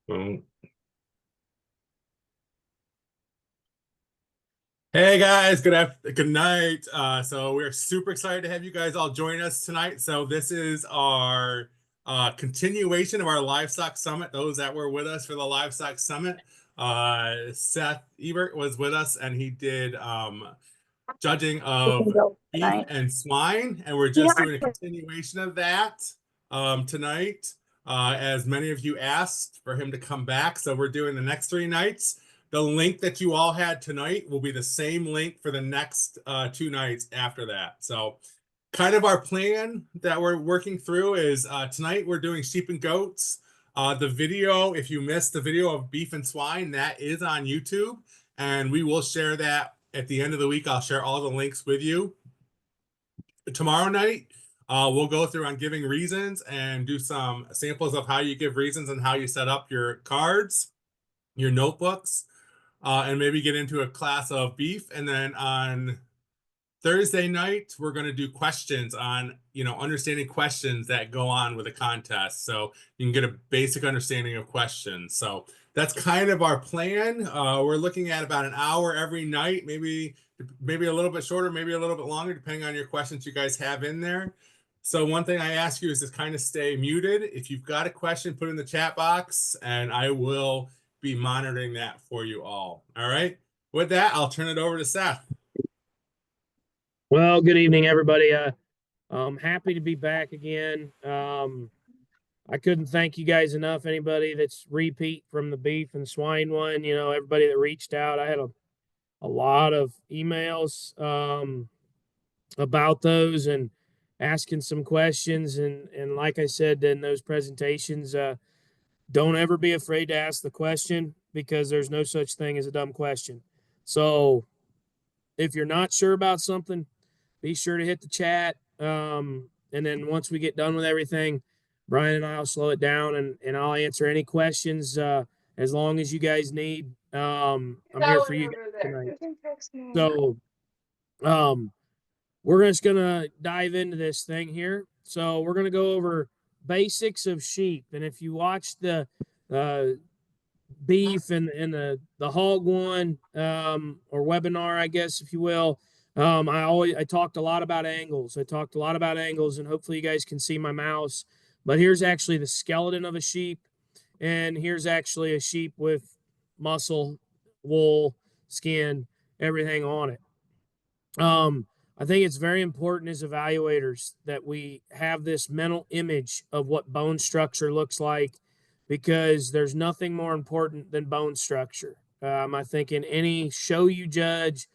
Mm. Hey guys, good night. So we're super excited to have you guys all join us tonight. So this is our continuation of our Livestock Summit. Those that were with us for the Livestock Summit, Seth Ebert was with us, and he did judging We can of go beef tonight. and swine, and we're Yeah. just doing a continuation of that tonight. As many of you asked for him to come back, so we're doing the next 3 nights. The link that you all had tonight will be the same link for the next 2 nights after that. So, kind of our plan that we're working through is tonight we're doing sheep and goats. The video, if you missed the video of beef and swine, that is on YouTube, and we will share that at the end of the week. I'll share all the links with you. Tomorrow night, we'll go through on giving reasons and do some samples of how you give reasons and how you set up your cards, your notebooks, and maybe get into a class of beef. And then on Thursday night, we're going to do questions on, understanding questions that go on with a contest. So you can get a basic understanding of questions. So that's kind of our plan. We're looking at about an hour every night, maybe a little bit shorter, maybe a little bit longer, depending on your questions you guys have in there. So one thing I ask you is to kind of stay muted. If you've got a question, put it in the chat box, and I will be monitoring that for you all. All right. With that, I'll turn it over to Seth. Well, good evening, everybody. I'm happy to be back again. I couldn't thank you guys enough. Anybody that's repeat from the beef and swine one, everybody that reached out. I had a lot of emails about those and asking some questions. And like I said in those presentations, don't ever be afraid to ask the question because there's no such thing as a dumb question. So if you're not sure about something, be sure to hit the chat. And then once we get done with everything, Brian and I will slow it down and I'll answer any questions as long as you guys need. I'm here for you guys tonight. So um, we're just going to dive into this thing here. So we're going to go over basics of sheep. And if you watch the uh, beef and the hog one or webinar, I guess, if you will, I talked a lot about angles. And hopefully you guys can see my mouse. But here's actually the skeleton of a sheep, and here's actually a sheep with muscle, wool, skin, everything on it. I think it's very important as evaluators that we have this mental image of what bone structure looks like because there's nothing more important than bone structure. I think in any show you judge,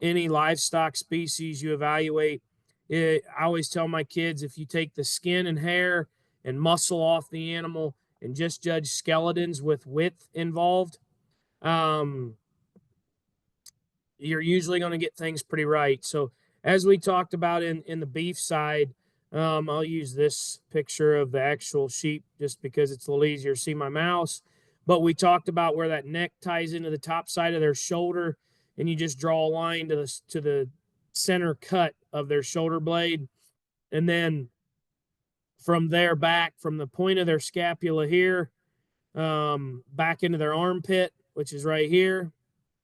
any livestock species you evaluate, I always tell my kids if you take the skin and hair and muscle off the animal and just judge skeletons with width involved, um, you're usually going to get things pretty right. So as we talked about in the beef side, I'll use this picture of the actual sheep just because it's a little easier to see my mouse. But we talked about where that neck ties into the top side of their shoulder, and you just draw a line to the center cut of their shoulder blade, and then from there back from the point of their scapula here, back into their armpit, which is right here.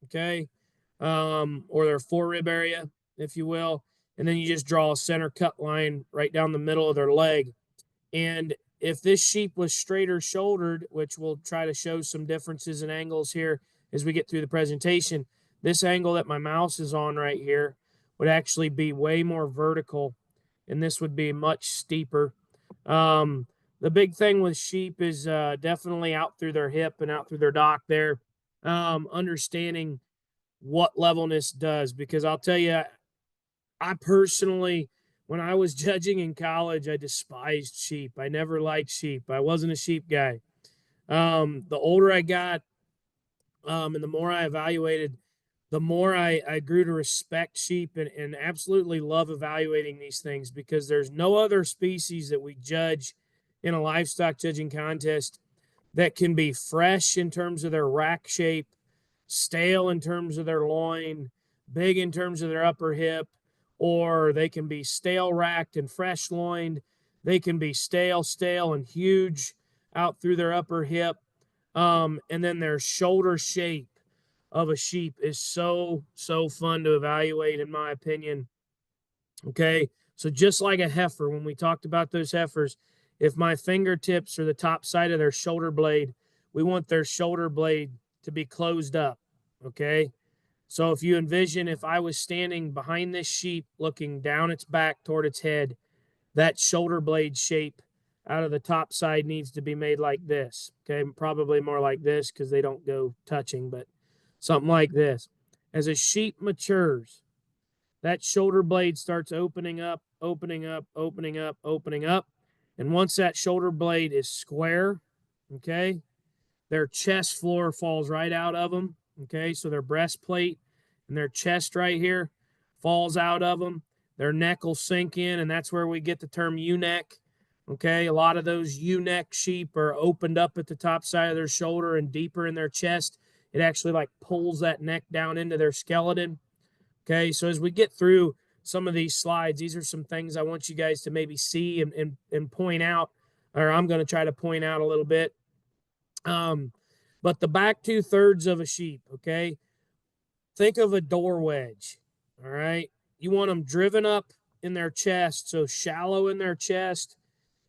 Okay. Or their forearm area, if you will. And then you just draw a center cut line right down the middle of their leg. And if this sheep was straighter shouldered, which we'll try to show some differences in angles here as we get through the presentation, this angle that my mouse is on right here would actually be way more vertical, and this would be much steeper. The big thing with sheep is definitely out through their hip and out through their dock there, understanding what levelness does, because I'll tell you, I personally, when I was judging in college, I despised sheep. I never liked sheep. I wasn't a sheep guy. The older I got, and the more I evaluated, the more I grew to respect sheep and absolutely love evaluating these things because there's no other species that we judge in a livestock judging contest that can be fresh in terms of their rack shape, stale in terms of their loin, big in terms of their upper hip, or they can be stale racked and fresh loined. They can be stale, and huge out through their upper hip. And then their shoulder shape of a sheep is so fun to evaluate, in my opinion. Okay. So just like a heifer, when we talked about those heifers, if my fingertips are the top side of their shoulder blade, we want their shoulder blade to be closed up. Okay. So if you envision, if I was standing behind this sheep looking down its back toward its head, that shoulder blade shape out of the top side needs to be made like this. Okay. Probably more like this because they don't go touching, but something like this. As a sheep matures, that shoulder blade starts opening up, opening up, opening up, opening up. And once that shoulder blade is square, okay, their chest floor falls right out of them. Okay, so their breastplate and their chest right here falls out of them. Their neck will sink in, and that's where we get the term ewe-neck. Okay, a lot of those ewe-neck sheep are opened up at the top side of their shoulder and deeper in their chest. It actually like pulls that neck down into their skeleton. Okay, so as we get through some of these slides, these are some things I want you guys to maybe see and point out, or I'm going to try to point out a little bit. But the back 2/3 of a sheep, okay, think of a door wedge. All right, you want them driven up in their chest, so shallow in their chest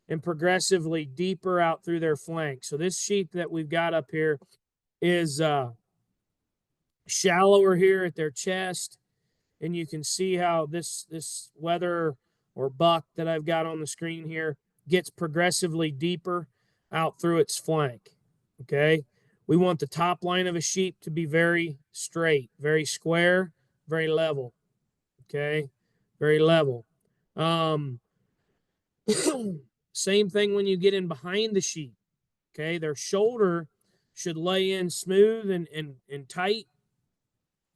and progressively deeper out through their flank. So this sheep that we've got up here is shallower here at their chest, and you can see how this wether or buck that I've got on the screen here gets progressively deeper out through its flank. Okay, we want the top line of a sheep to be very straight, very square, very level. Okay, very level. um Same thing when you get in behind the sheep. Okay, their shoulder should lay in smooth and tight,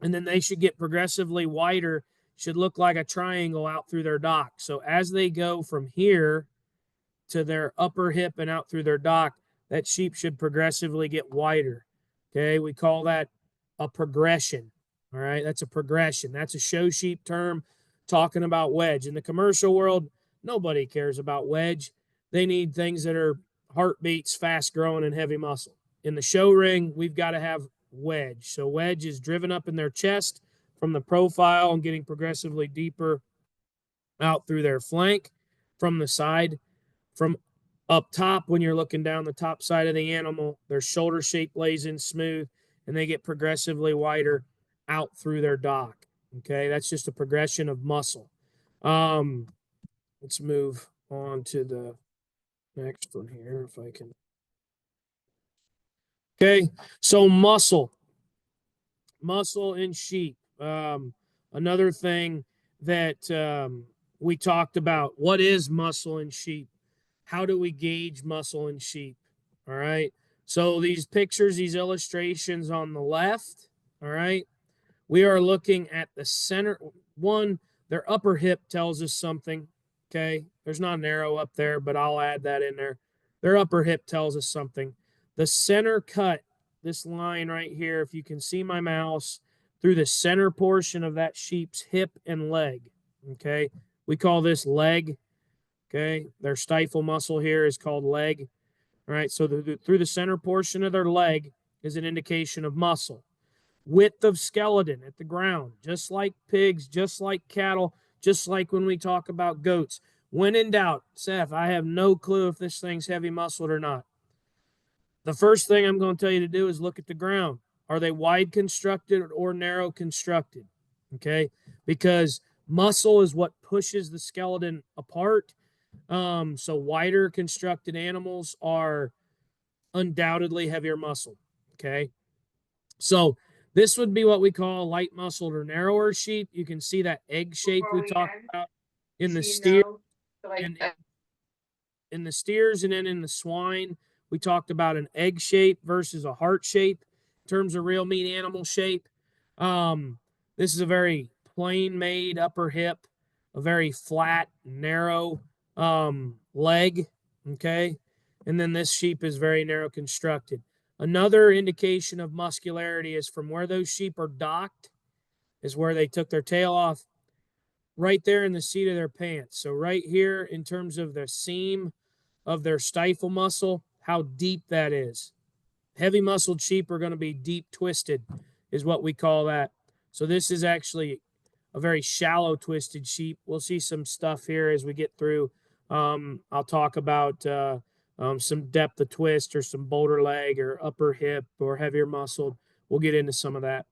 and then they should get progressively wider, should look like a triangle out through their dock. So as they go from here to their upper hip and out through their dock, that sheep should progressively get wider. Okay, we call that a progression. All right, that's a progression. That's a show sheep term talking about wedge. In the commercial world, nobody cares about wedge. They need things that are heartbeats, fast growing, and heavy muscle. In the show ring, we've got to have wedge. So wedge is driven up in their chest from the profile and getting progressively deeper out through their flank from the side. From up top, when you're looking down the top side of the animal, their shoulder shape lays in smooth and they get progressively wider out through their dock. Okay, that's just a progression of muscle. Let's move on to the next one here if I can. Okay, so muscle in sheep. Another thing that we talked about, what is muscle in sheep? How do we gauge muscle in sheep? All right. So these pictures, these illustrations on the left, all right, we are looking at the center one. Their upper hip tells us something. Okay. There's not an arrow up there, but I'll add that in there. Their upper hip tells us something. The center cut, this line right here, if you can see my mouse, through the center portion of that sheep's hip and leg. Okay. We call this leg. Okay. Their stifle muscle here is called leg. All right. So through the center portion of their leg is an indication of muscle. Width of skeleton at the ground, just like pigs, just like cattle, just like when we talk about goats. When in doubt, Seth, I have no clue if this thing's heavy muscled or not. The first thing I'm going to tell you to do is look at the ground. Are they wide constructed or narrow constructed? Okay. Because muscle is what pushes the skeleton apart. So wider constructed animals are undoubtedly heavier muscle. Okay. So this would be what we call light muscled or narrower sheep. You can see that egg shape we talked about in the steer and in the steers, and then in the swine, we talked about an egg shape versus a heart shape in terms of real meat animal shape. This is a very plain made upper hip, a very flat, narrow leg. Okay. And then this sheep is very narrow constructed. Another indication of muscularity is from where those sheep are docked, is where they took their tail off, right there in the seat of their pants. So right here in terms of the seam of their stifle muscle, how deep that is. Heavy muscled sheep are going to be deep twisted, is what we call that. So this is actually a very shallow twisted sheep. We'll see some stuff here as we get through. I'll talk about some depth of twist or some boulder leg or upper hip or heavier muscled. We'll get into some of that.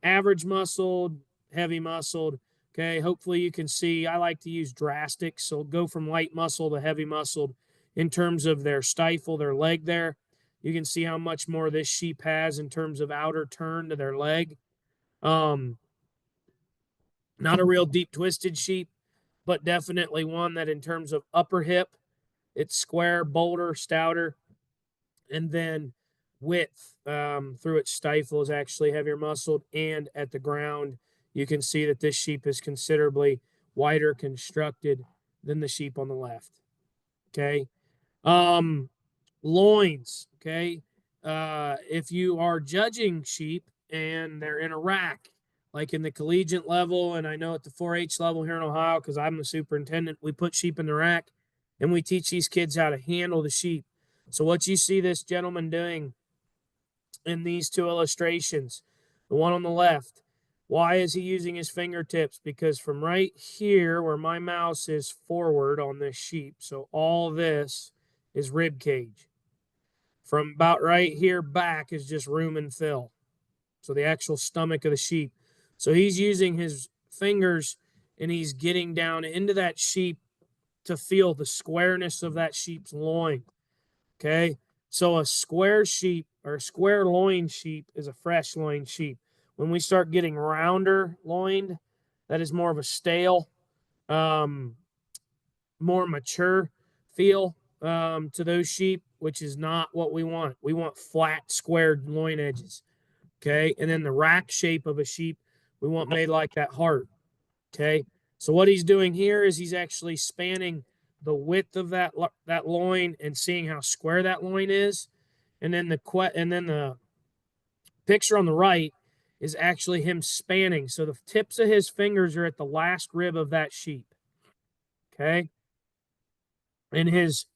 Average muscled, heavy muscled. Okay, hopefully you can see I like to use drastic. So go from light muscle to heavy muscled in terms of their stifle, their leg there. You can see how much more this sheep has in terms of outer turn to their leg. Um, Not a real deep twisted sheep, but definitely one that in terms of upper hip, it's square, bolder, stouter, and then width through its stifle is actually heavier muscled, and at the ground you can see that this sheep is considerably wider constructed than the sheep on the left. Okay. um Loins. Okay. If you are judging sheep and they're in a rack, like in the collegiate level, and I know at the 4-H level here in Ohio, because I'm the superintendent, we put sheep in the rack and we teach these kids how to handle the sheep. So what you see this gentleman doing in these two illustrations, the one on the left, why is he using his fingertips? Because from right here where my mouse is forward on this sheep, so all this is rib cage. From about right here back is just room and fill. So the actual stomach of the sheep. So he's using his fingers and he's getting down into that sheep to feel the squareness of that sheep's loin. Okay. So a square sheep or a square loin sheep is a fresh loin sheep. When we start getting rounder loined, that is more of a stale, um, more mature feel to those sheep, which is not what we want. We want flat, squared loin edges. Okay. And then the rack shape of a sheep, we want made like that heart. Okay. So what he's doing here is he's actually spanning the width of that loin and seeing how square that loin is. And then the picture on the right is actually him spanning. So the tips of his fingers are at the last rib of that sheep. Okay. And his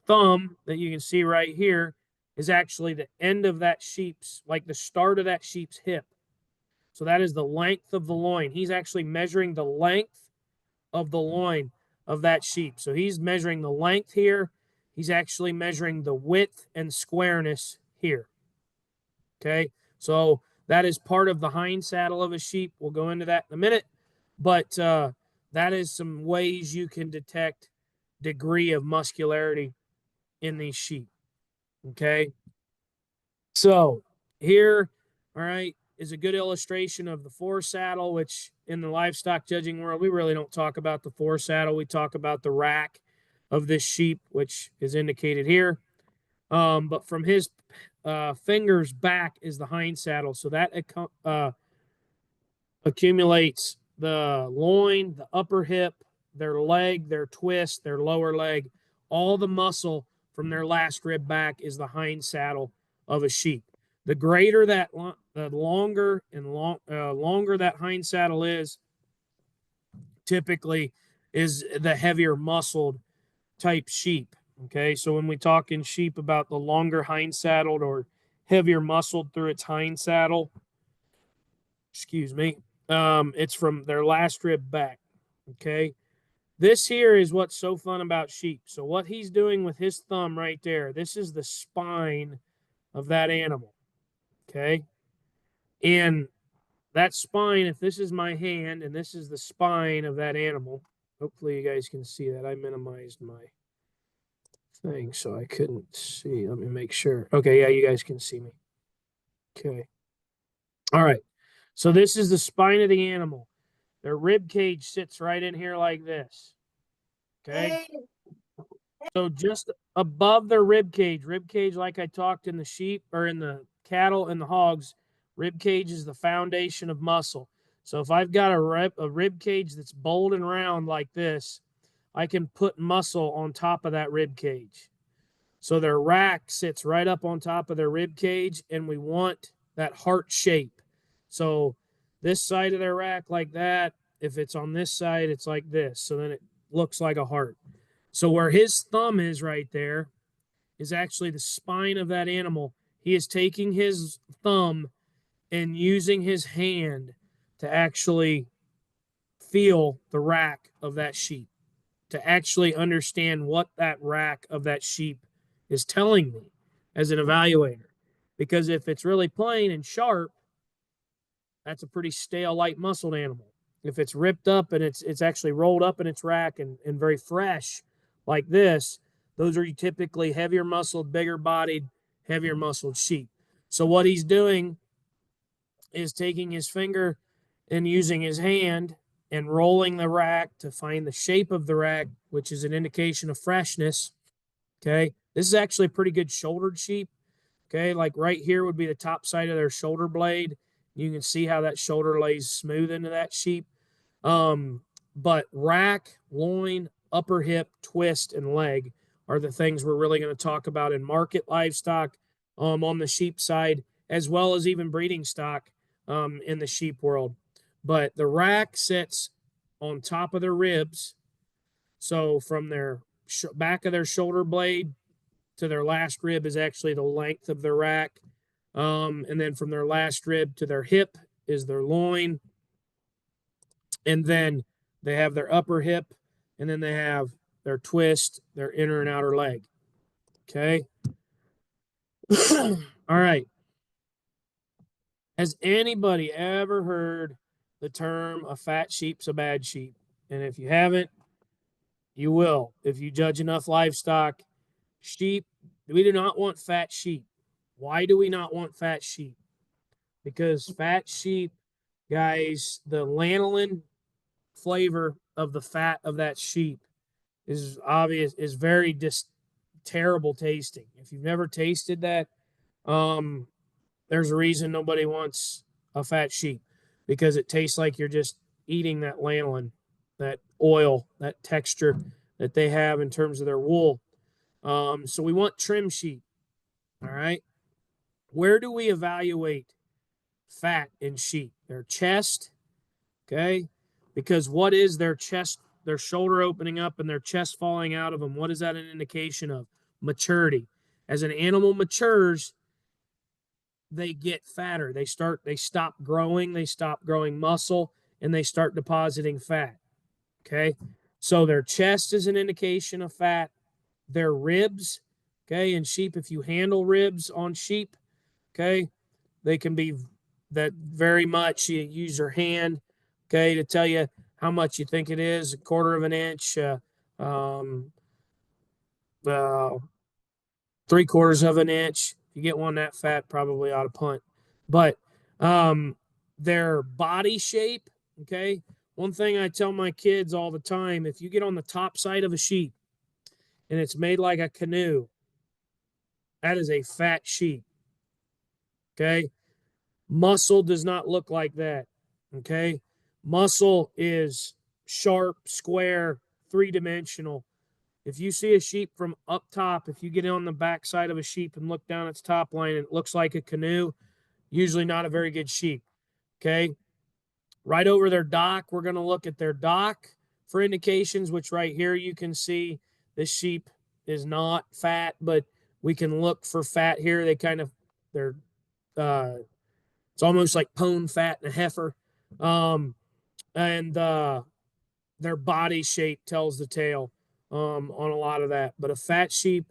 thumb that you can see right here is actually the end of that sheep's, like the start of that sheep's hip. So that is the length of the loin. He's actually measuring the length of the loin of that sheep. So he's measuring the length here. He's actually measuring the width and squareness here. Okay. So that is part of the hind saddle of a sheep. We'll go into that in a minute. But that is some ways you can detect degree of muscularity in these sheep. Okay. So here, all right, is a good illustration of the foresaddle, which in the livestock judging world, we really don't talk about the foresaddle. We talk about the rack of this sheep, which is indicated here. But from his fingers back is the hind saddle. So that accumulates the loin, the upper hip, their leg, their twist, their lower leg, all the muscle from their last rib back is the hind saddle of a sheep. The greater that, the longer and longer that hind saddle is, typically is the heavier muscled type sheep. Okay, so when we talk in sheep about the longer hind saddled or heavier muscled through its hind saddle, excuse me, it's from their last rib back. Okay, this here is what's so fun about sheep. So what he's doing with his thumb right there, this is the spine of that animal. Okay, and that spine, if this is my hand and this is the spine of that animal, hopefully you guys can see that. I minimized my thing so I couldn't see. Let me make sure. Okay, yeah, you guys can see me. Okay. All right. So this is the spine of the animal. Their rib cage sits right in here like this. Okay. So just above their rib cage, like I talked in the sheep or in the cattle and the hogs, rib cage is the foundation of muscle. So if I've got a rib cage that's bold and round like this, I can put muscle on top of that rib cage. So their rack sits right up on top of their rib cage, and we want that heart shape. So this side of their rack like that. If it's on this side, it's like this. So then it looks like a heart. So where his thumb is right there is actually the spine of that animal. He is taking his thumb and using his hand to actually feel the rack of that sheep, to actually understand what that rack of that sheep is telling me as an evaluator. Because if it's really plain and sharp, that's a pretty stale, light muscled animal. If it's ripped up and it's actually rolled up in its rack and very fresh like this, those are typically heavier muscled, bigger bodied, heavier muscled sheep. So what he's doing is taking his finger and using his hand and rolling the rack to find the shape of the rack, which is an indication of freshness. Okay. This is actually a pretty good shouldered sheep. Okay. Like right here would be the top side of their shoulder blade. You can see how that shoulder lays smooth into that sheep. But rack, loin, upper hip, twist, and leg are the things we're really going to talk about in market livestock on the sheep side, as well as even breeding stock in the sheep world. But the rack sits on top of their ribs. So from their back of their shoulder blade to their last rib is actually the length of their rack. And then from their last rib to their hip is their loin. And then they have their upper hip, and then they have their twist, their inner and outer leg. Okay. All right. Has anybody ever heard the term a fat sheep's a bad sheep? And if you haven't, you will. If you judge enough livestock, sheep, we do not want fat sheep. Why do we not want fat sheep? Because fat sheep, guys, the lanolin flavor of the fat of that sheep is obvious, is very terrible tasting. If you've never tasted that, there's a reason nobody wants a fat sheep, because it tastes like you're just eating that lanolin, that oil, that texture that they have in terms of their wool. So we want trim sheep. All right. Where do we evaluate fat in sheep? Their chest. Okay. Because what is their chest, their shoulder opening up and their chest falling out of them? What is that an indication of? Maturity. As an animal matures, they get fatter. They stop growing muscle, and they start depositing fat. Okay. So their chest is an indication of fat. Their ribs, okay, in sheep, if you handle ribs on sheep, okay, they can be that very much. You use your hand, okay, to tell you how much you think it is, a quarter of an inch, um, uh, 3/4 of an inch. If you get one that fat, probably ought to punt. But their body shape, okay, one thing I tell my kids all the time: if you get on the top side of a sheep and it's made like a canoe, that is a fat sheep. Okay. Muscle does not look like that. Okay. Muscle is sharp, square, three-dimensional. If you see a sheep from up top, if you get on the back side of a sheep and look down its top line and it looks like a canoe, usually not a very good sheep. Okay. Right over their dock, we're going to look at their dock for indications, which right here you can see this sheep is not fat, but we can look for fat here. They're it's almost like pone fat in a heifer. And their body shape tells the tale on a lot of that. But a fat sheep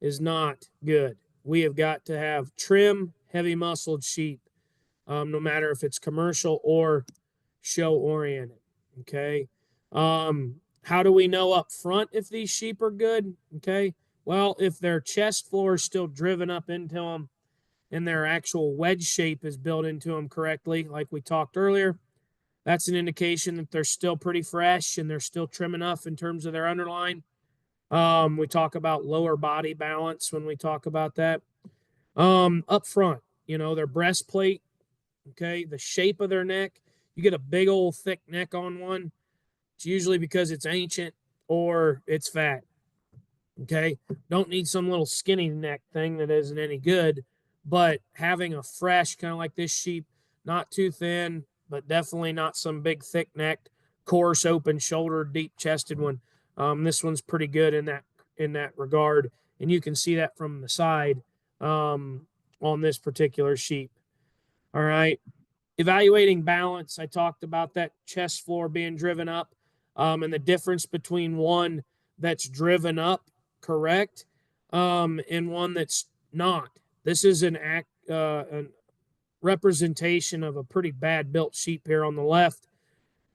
is not good. We have got to have trim, heavy muscled sheep, no matter if it's commercial or show oriented. Okay. How do we know up front if these sheep are good? Okay. Well, if their chest floor is still driven up into them and their actual wedge shape is built into them correctly, like we talked earlier, that's an indication that they're still pretty fresh and they're still trim enough in terms of their underline. We talk about lower body balance when we talk about that. Up front, their breastplate, okay, the shape of their neck. You get a big old thick neck on one, it's usually because it's ancient or it's fat. Okay. Don't need some little skinny neck thing that isn't any good, but having a fresh, kind of like this sheep, not too thin, but definitely not some big thick necked, coarse, open shouldered, deep chested one. This one's pretty good in that regard. and you can see that from the side on this particular sheep. All right. Evaluating balance, I talked about that chest floor being driven up, and the difference between one that's driven up correct and one that's not. This is an representation of a pretty bad built sheep here on the left.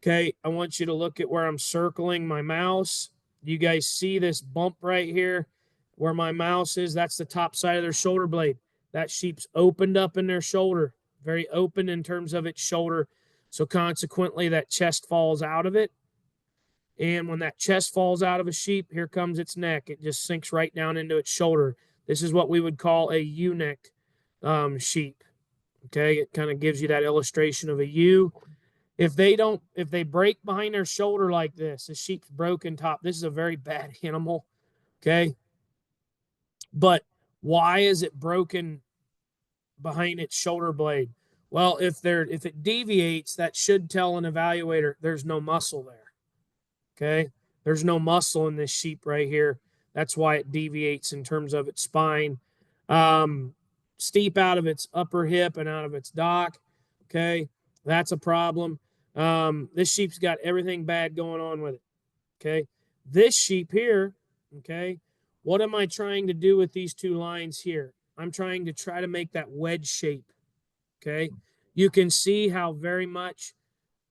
Okay, I want you to look at where I'm circling my mouse. You guys see this bump right here where my mouse is? That's the top side of their shoulder blade. That sheep's opened up in their shoulder, very open in terms of its shoulder. So consequently, that chest falls out of it. And when that chest falls out of a sheep, here comes its neck. It just sinks right down into its shoulder. This is what we would call a U-neck sheep. Okay, it kind of gives you that illustration of a U. If they break behind their shoulder like this, the sheep's broken top. This is a very bad animal. Okay. But why is it broken behind its shoulder blade? Well, if it deviates, that should tell an evaluator there's no muscle there. Okay. There's no muscle in this sheep right here. That's why it deviates in terms of its spine. Steep out of its upper hip and out of its dock. Okay. That's a problem. This sheep's got everything bad going on with it. Okay. This sheep here, okay, what am I trying to do with these two lines here? I'm trying to make that wedge shape. Okay. You can see how very much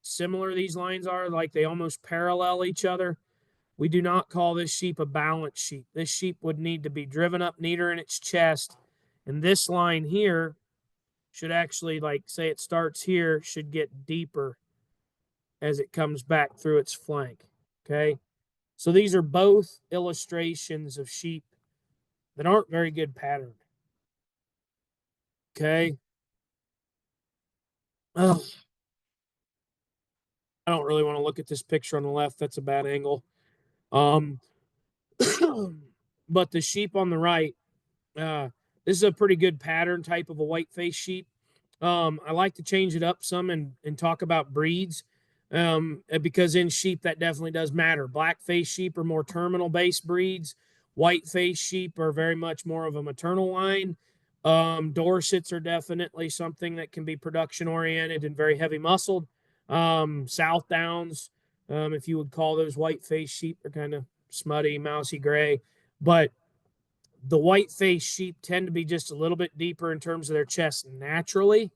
similar these lines are, like they almost parallel each other. We do not call this sheep a balanced sheep. This sheep would need to be driven up neater in its chest. And this line here should actually, like, say it starts here, should get deeper as it comes back through its flank. Okay. So these are both illustrations of sheep that aren't very good patterned. Okay. Oh, I don't really want to look at this picture on the left. That's a bad angle. But the sheep on the right, this is a pretty good pattern type of a white face sheep. I like to change it up some and talk about breeds because in sheep that definitely does matter. Black face sheep are more terminal based breeds. White face sheep are very much more of a maternal line. Dorsets are definitely something that can be production oriented and very heavy muscled. South Downs, if you would call those white face sheep, are kind of smutty, mousy gray. But the white face sheep tend to be just a little bit deeper in terms of their chest naturally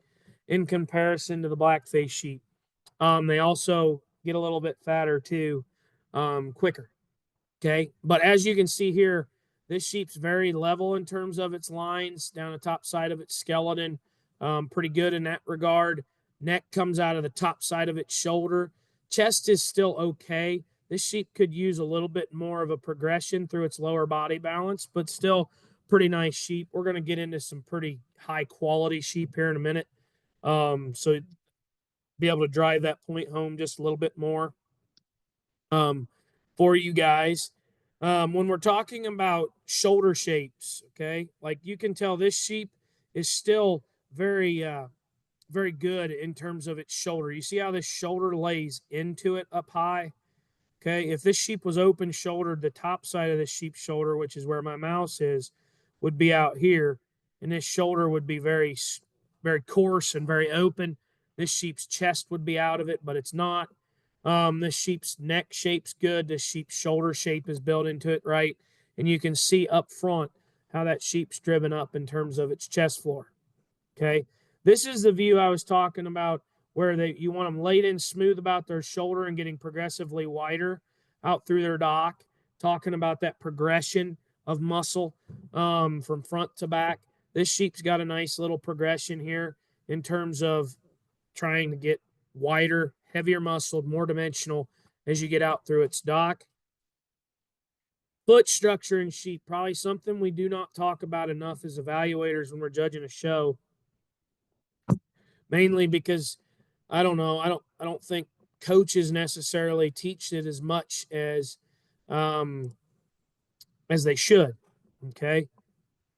in comparison to the black face sheep. They also get a little bit fatter too, quicker. Okay. But as you can see here, this sheep's very level in terms of its lines down the top side of its skeleton. Pretty good in that regard. Neck comes out of the top side of its shoulder. Chest is still okay. This sheep could use a little bit more of a progression through its lower body balance, but still pretty nice sheep. We're going to get into some pretty high quality sheep here in a minute. So be able to drive that point home just a little bit more for you guys. When we're talking about shoulder shapes, okay, like you can tell this sheep is still very, very good in terms of its shoulder. You see how this shoulder lays into it up high? Okay, if this sheep was open shouldered, the top side of this sheep's shoulder, which is where my mouse is, would be out here, and this shoulder would be very, very coarse and very open. This sheep's chest would be out of it, but it's not. This sheep's neck shape's good. This sheep's shoulder shape is built into it right, and you can see up front how that sheep's driven up in terms of its chest floor. Okay, this is the view I was talking about where you want them laid in smooth about their shoulder and getting progressively wider out through their dock, talking about that progression of muscle from front to back. This sheep's got a nice little progression here in terms of trying to get wider, heavier muscled, more dimensional as you get out through its dock. Foot structure in sheep, probably something we do not talk about enough as evaluators when we're judging a show. Mainly because I don't know, I don't think coaches necessarily teach it as much as they should. Okay.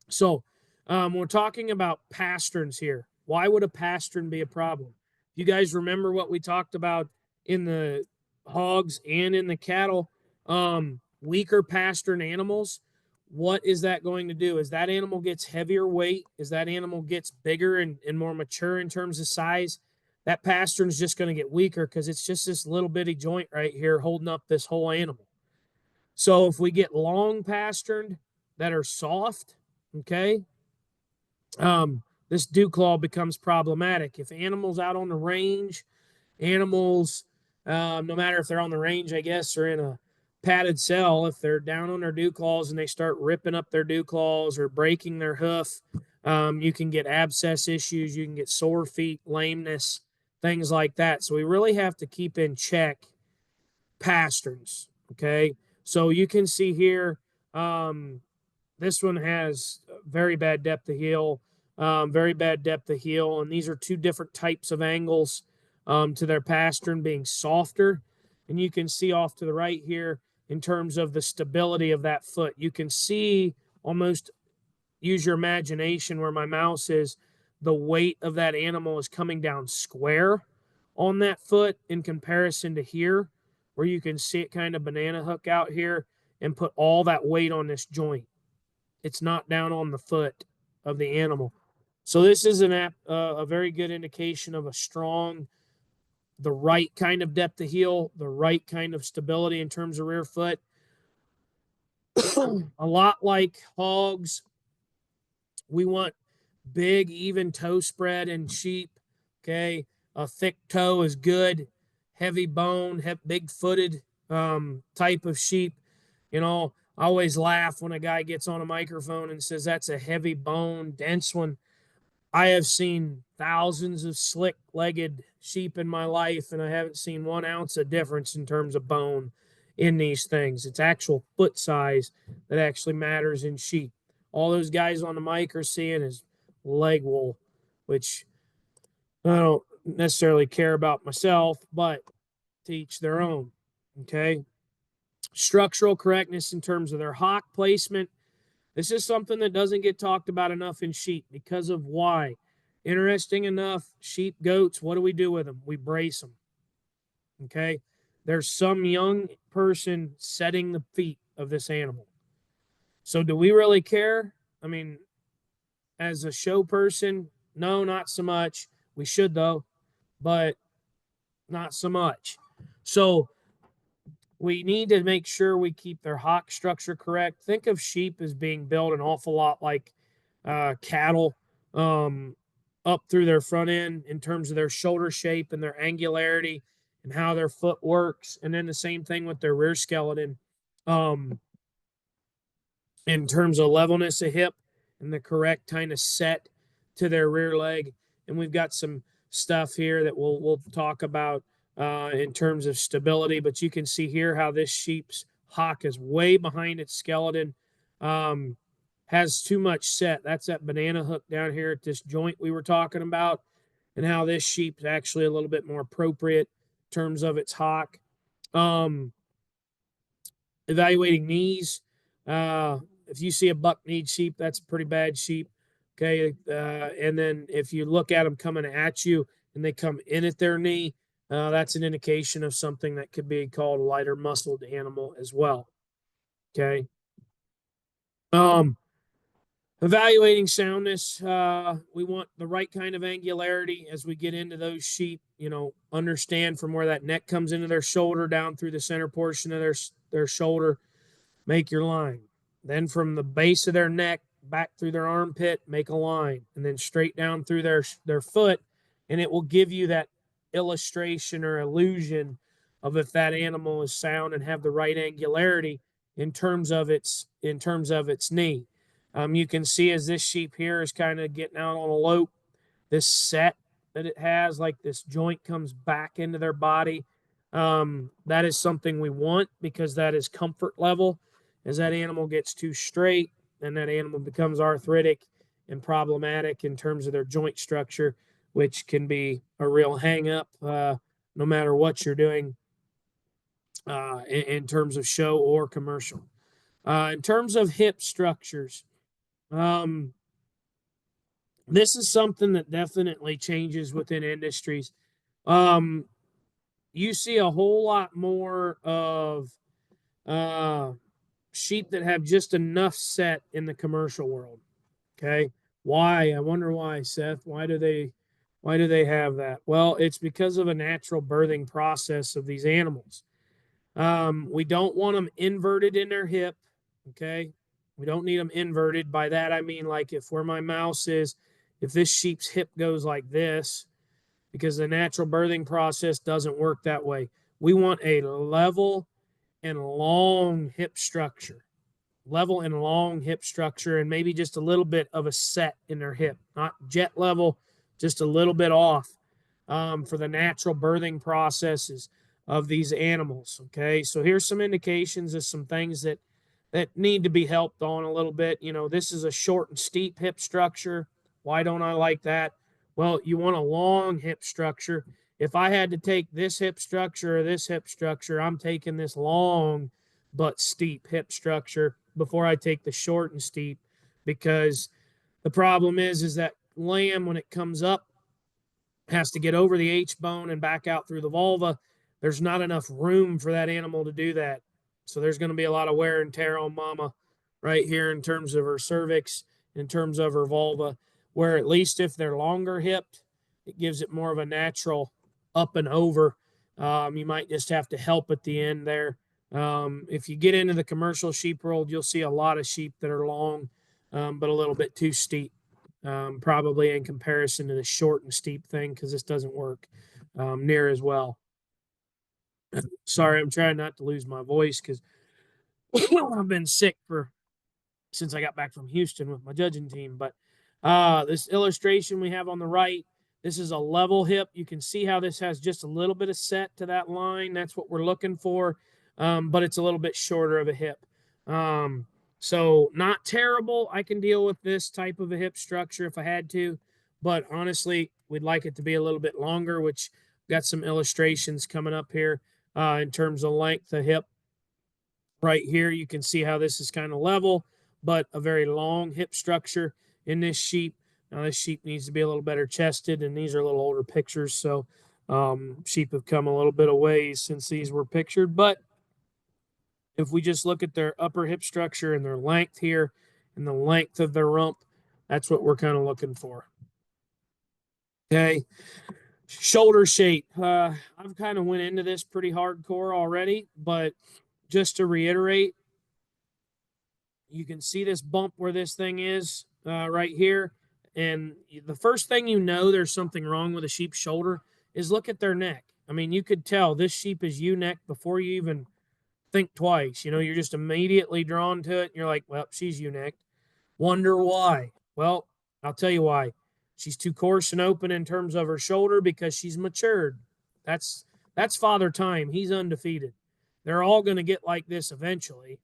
So we're talking about pasterns here. Why would a pastern be a problem? You guys remember what we talked about in the hogs and in the cattle? Weaker pastern animals what is that going to do? As that animal gets heavier weight, as that animal gets bigger and more mature in terms of size, that pastern is just going to get weaker because it's just this little bitty joint right here holding up this whole animal. So if we get long pastern that are soft, okay, this dew claw becomes problematic. If animals out on the range, animals, no matter if they're on the range, I guess, or in a padded cell, if they're down on their dew claws and they start ripping up their dew claws or breaking their hoof, you can get abscess issues, you can get sore feet, lameness, things like that. So we really have to keep in check pasterns. Okay. So you can see here, this one has very bad depth of heel, very bad depth of heel. And these are two different types of angles to their pastern being softer. And you can see off to the right here in terms of the stability of that foot. You can see almost, use your imagination where my mouse is, the weight of that animal is coming down square on that foot in comparison to here, where you can see it kind of banana hook out here and put all that weight on this joint. It's not down on the foot of the animal. So this is a very good indication of a strong, the right kind of depth of heel, the right kind of stability in terms of rear foot. A lot like hogs, we want big, even toe spread in sheep. Okay. A thick toe is good. Heavy bone, big footed type of sheep. You know, I always laugh when a guy gets on a microphone and says that's a heavy bone, dense one. I have seen thousands of slick legged sheep in my life, and I haven't seen 1 ounce of difference in terms of bone in these things. It's actual foot size that actually matters in sheep. All those guys on the mic are seeing is leg wool, which I don't necessarily care about myself, but to each their own. Okay. Structural correctness in terms of their hock placement. This is something that doesn't get talked about enough in sheep because of why. Interesting enough, sheep, goats, what do we do with them? We brace them. Okay. There's some young person setting the feet of this animal. So do we really care? I mean, as a show person, no, not so much. We should though, but not so much. So we need to make sure we keep their hock structure correct. Think of sheep as being built an awful lot like cattle, up through their front end in terms of their shoulder shape and their angularity and how their foot works. And then the same thing with their rear skeleton. Um, in terms of levelness of hip and the correct kind of set to their rear leg. And we've got some stuff here that we'll talk about in terms of stability. But you can see here how this sheep's hock is way behind its skeleton, has too much set. That's that banana hook down here at this joint we were talking about, and how this sheep's actually a little bit more appropriate in terms of its hock. Evaluating knees. If you see a buck-kneed sheep, that's a pretty bad sheep. Okay. And then if you look at them coming at you and they come in at their knee, that's an indication of something that could be called a lighter muscled animal as well. Okay. Evaluating soundness, we want the right kind of angularity as we get into those sheep. You know, understand from where that neck comes into their shoulder down through the center portion of their shoulder, make your line. Then from the base of their neck back through their armpit, make a line, and then straight down through their foot, and it will give you that illustration or illusion of if that animal is sound and have the right angularity in terms of its knee. You can see as this sheep here is kind of getting out on a lope, this set that it has, like this joint comes back into their body. That is something we want because that is comfort level. As that animal gets too straight, then that animal becomes arthritic and problematic in terms of their joint structure, which can be a real hang up no matter what you're doing in terms of show or commercial. In terms of hip structures, this is something that definitely changes within industries. Um, you see a whole lot more of sheep that have just enough set in the commercial world. Okay. Why? I wonder why, Seth. Why do they have that? Well, it's because of a natural birthing process of these animals. We don't want them inverted in their hip. Okay. We don't need them inverted. By that, I mean, like if where my mouse is, if this sheep's hip goes like this, because the natural birthing process doesn't work that way. We want a level and long hip structure, level and long hip structure, and maybe just a little bit of a set in their hip, not jet level, just a little bit off for the natural birthing processes of these animals. Okay, so here's some indications of some things that need to be helped on a little bit. This is a short and steep hip structure. Why don't I like that? Well, you want a long hip structure. If I had to take this hip structure or this hip structure, I'm taking this long but steep hip structure before I take the short and steep, because the problem is that lamb, when it comes up, has to get over the H bone and back out through the vulva. There's not enough room for that animal to do that. So there's going to be a lot of wear and tear on mama right here in terms of her cervix, in terms of her vulva, where at least if they're longer hipped, it gives it more of a natural up and over. You might just have to help at the end there. If you get into the commercial sheep world, you'll see a lot of sheep that are long, but a little bit too steep, probably in comparison to the short and steep thing, because this doesn't work near as well. Sorry, I'm trying not to lose my voice because I've been sick since I got back from Houston with my judging team. But this illustration we have on the right, this is a level hip. You can see how this has just a little bit of set to that line. That's what we're looking for, but it's a little bit shorter of a hip. So not terrible. I can deal with this type of a hip structure if I had to, but honestly, we'd like it to be a little bit longer, which got some illustrations coming up here in terms of length of hip. Right here, you can see how this is kind of level, but a very long hip structure in this sheep. Now, this sheep needs to be a little better chested, and these are a little older pictures, so sheep have come a little bit of ways since these were pictured. But if we just look at their upper hip structure and their length here and the length of their rump, that's what we're kind of looking for. Okay. Shoulder shape. I've kind of went into this pretty hardcore already, but just to reiterate, you can see this bump where this thing is right here. And the first thing you know there's something wrong with a sheep's shoulder is look at their neck. I mean, you could tell this sheep is ewe-necked before you even think twice. You're just immediately drawn to it. And you're like, well, she's ewe-necked. Wonder why? Well, I'll tell you why. She's too coarse and open in terms of her shoulder because she's matured. That's Father Time. He's undefeated. They're all going to get like this eventually.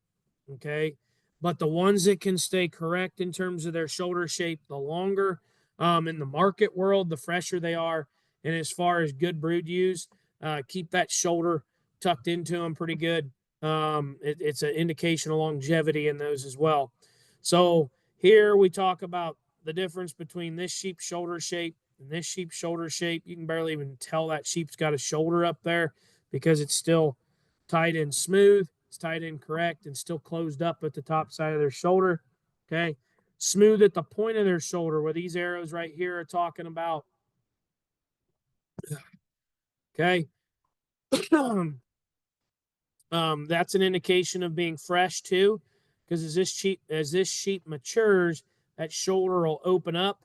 Okay. But the ones that can stay correct in terms of their shoulder shape, the longer in the market world, the fresher they are. And as far as good brood ewes, keep that shoulder tucked into them pretty good. It's an indication of longevity in those as well. So here we talk about the difference between this sheep's shoulder shape and this sheep's shoulder shape. You can barely even tell that sheep's got a shoulder up there because it's still tied in smooth. It's tied in correct and still closed up at the top side of their shoulder. Okay. Smooth at the point of their shoulder where these arrows right here are talking about. Okay. That's an indication of being fresh too, because as this sheep matures, that shoulder will open up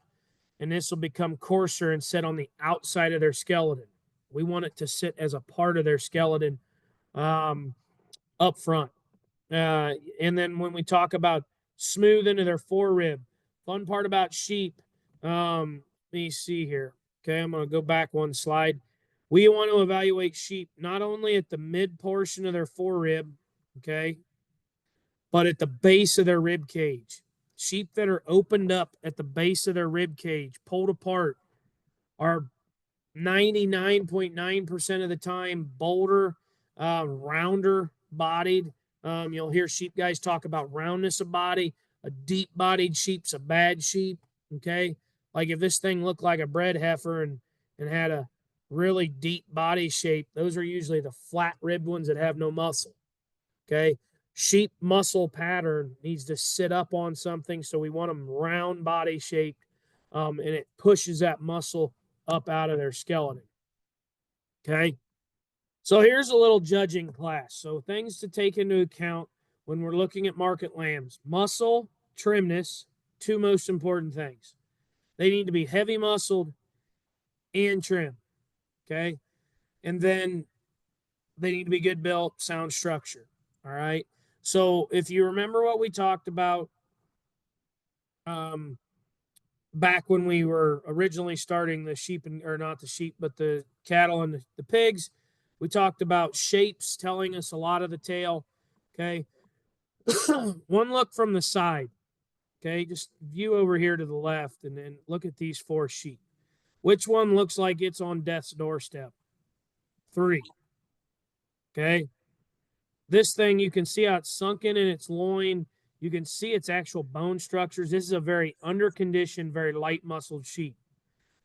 and this will become coarser and sit on the outside of their skeleton. We want it to sit as a part of their skeleton up front. And then when we talk about smooth into their forerib, fun part about sheep, let me see here. Okay, I'm going to go back one slide. We want to evaluate sheep not only at the mid portion of their forerib, okay, but at the base of their rib cage. Sheep that are opened up at the base of their rib cage, pulled apart, are 99.9% of the time bolder, rounder bodied. You'll hear sheep guys talk about roundness of body. A deep bodied sheep's a bad sheep. Okay. Like if this thing looked like a bred heifer and had a really deep body shape, those are usually the flat ribbed ones that have no muscle. Okay. sheep muscle pattern needs to sit up on something. So we want them round body shaped, and it pushes that muscle up out of their skeleton. Okay. So here's a little judging class. So things to take into account when we're looking at market lambs: muscle, trimness, two most important things. They need to be heavy muscled and trim. Okay. And then they need to be good built, sound structure. All right. So if you remember what we talked about um, back when we were originally starting the sheep or not the sheep, but the cattle and the pigs, we talked about shapes telling us a lot of the tail. Okay. One look from the side. Okay. Just view over here to the left and then look at these four sheep. Which one looks like it's on death's doorstep? 3. Okay. This thing, you can see how it's sunken in its loin. You can see its actual bone structures. This is a very underconditioned, very light muscled sheep.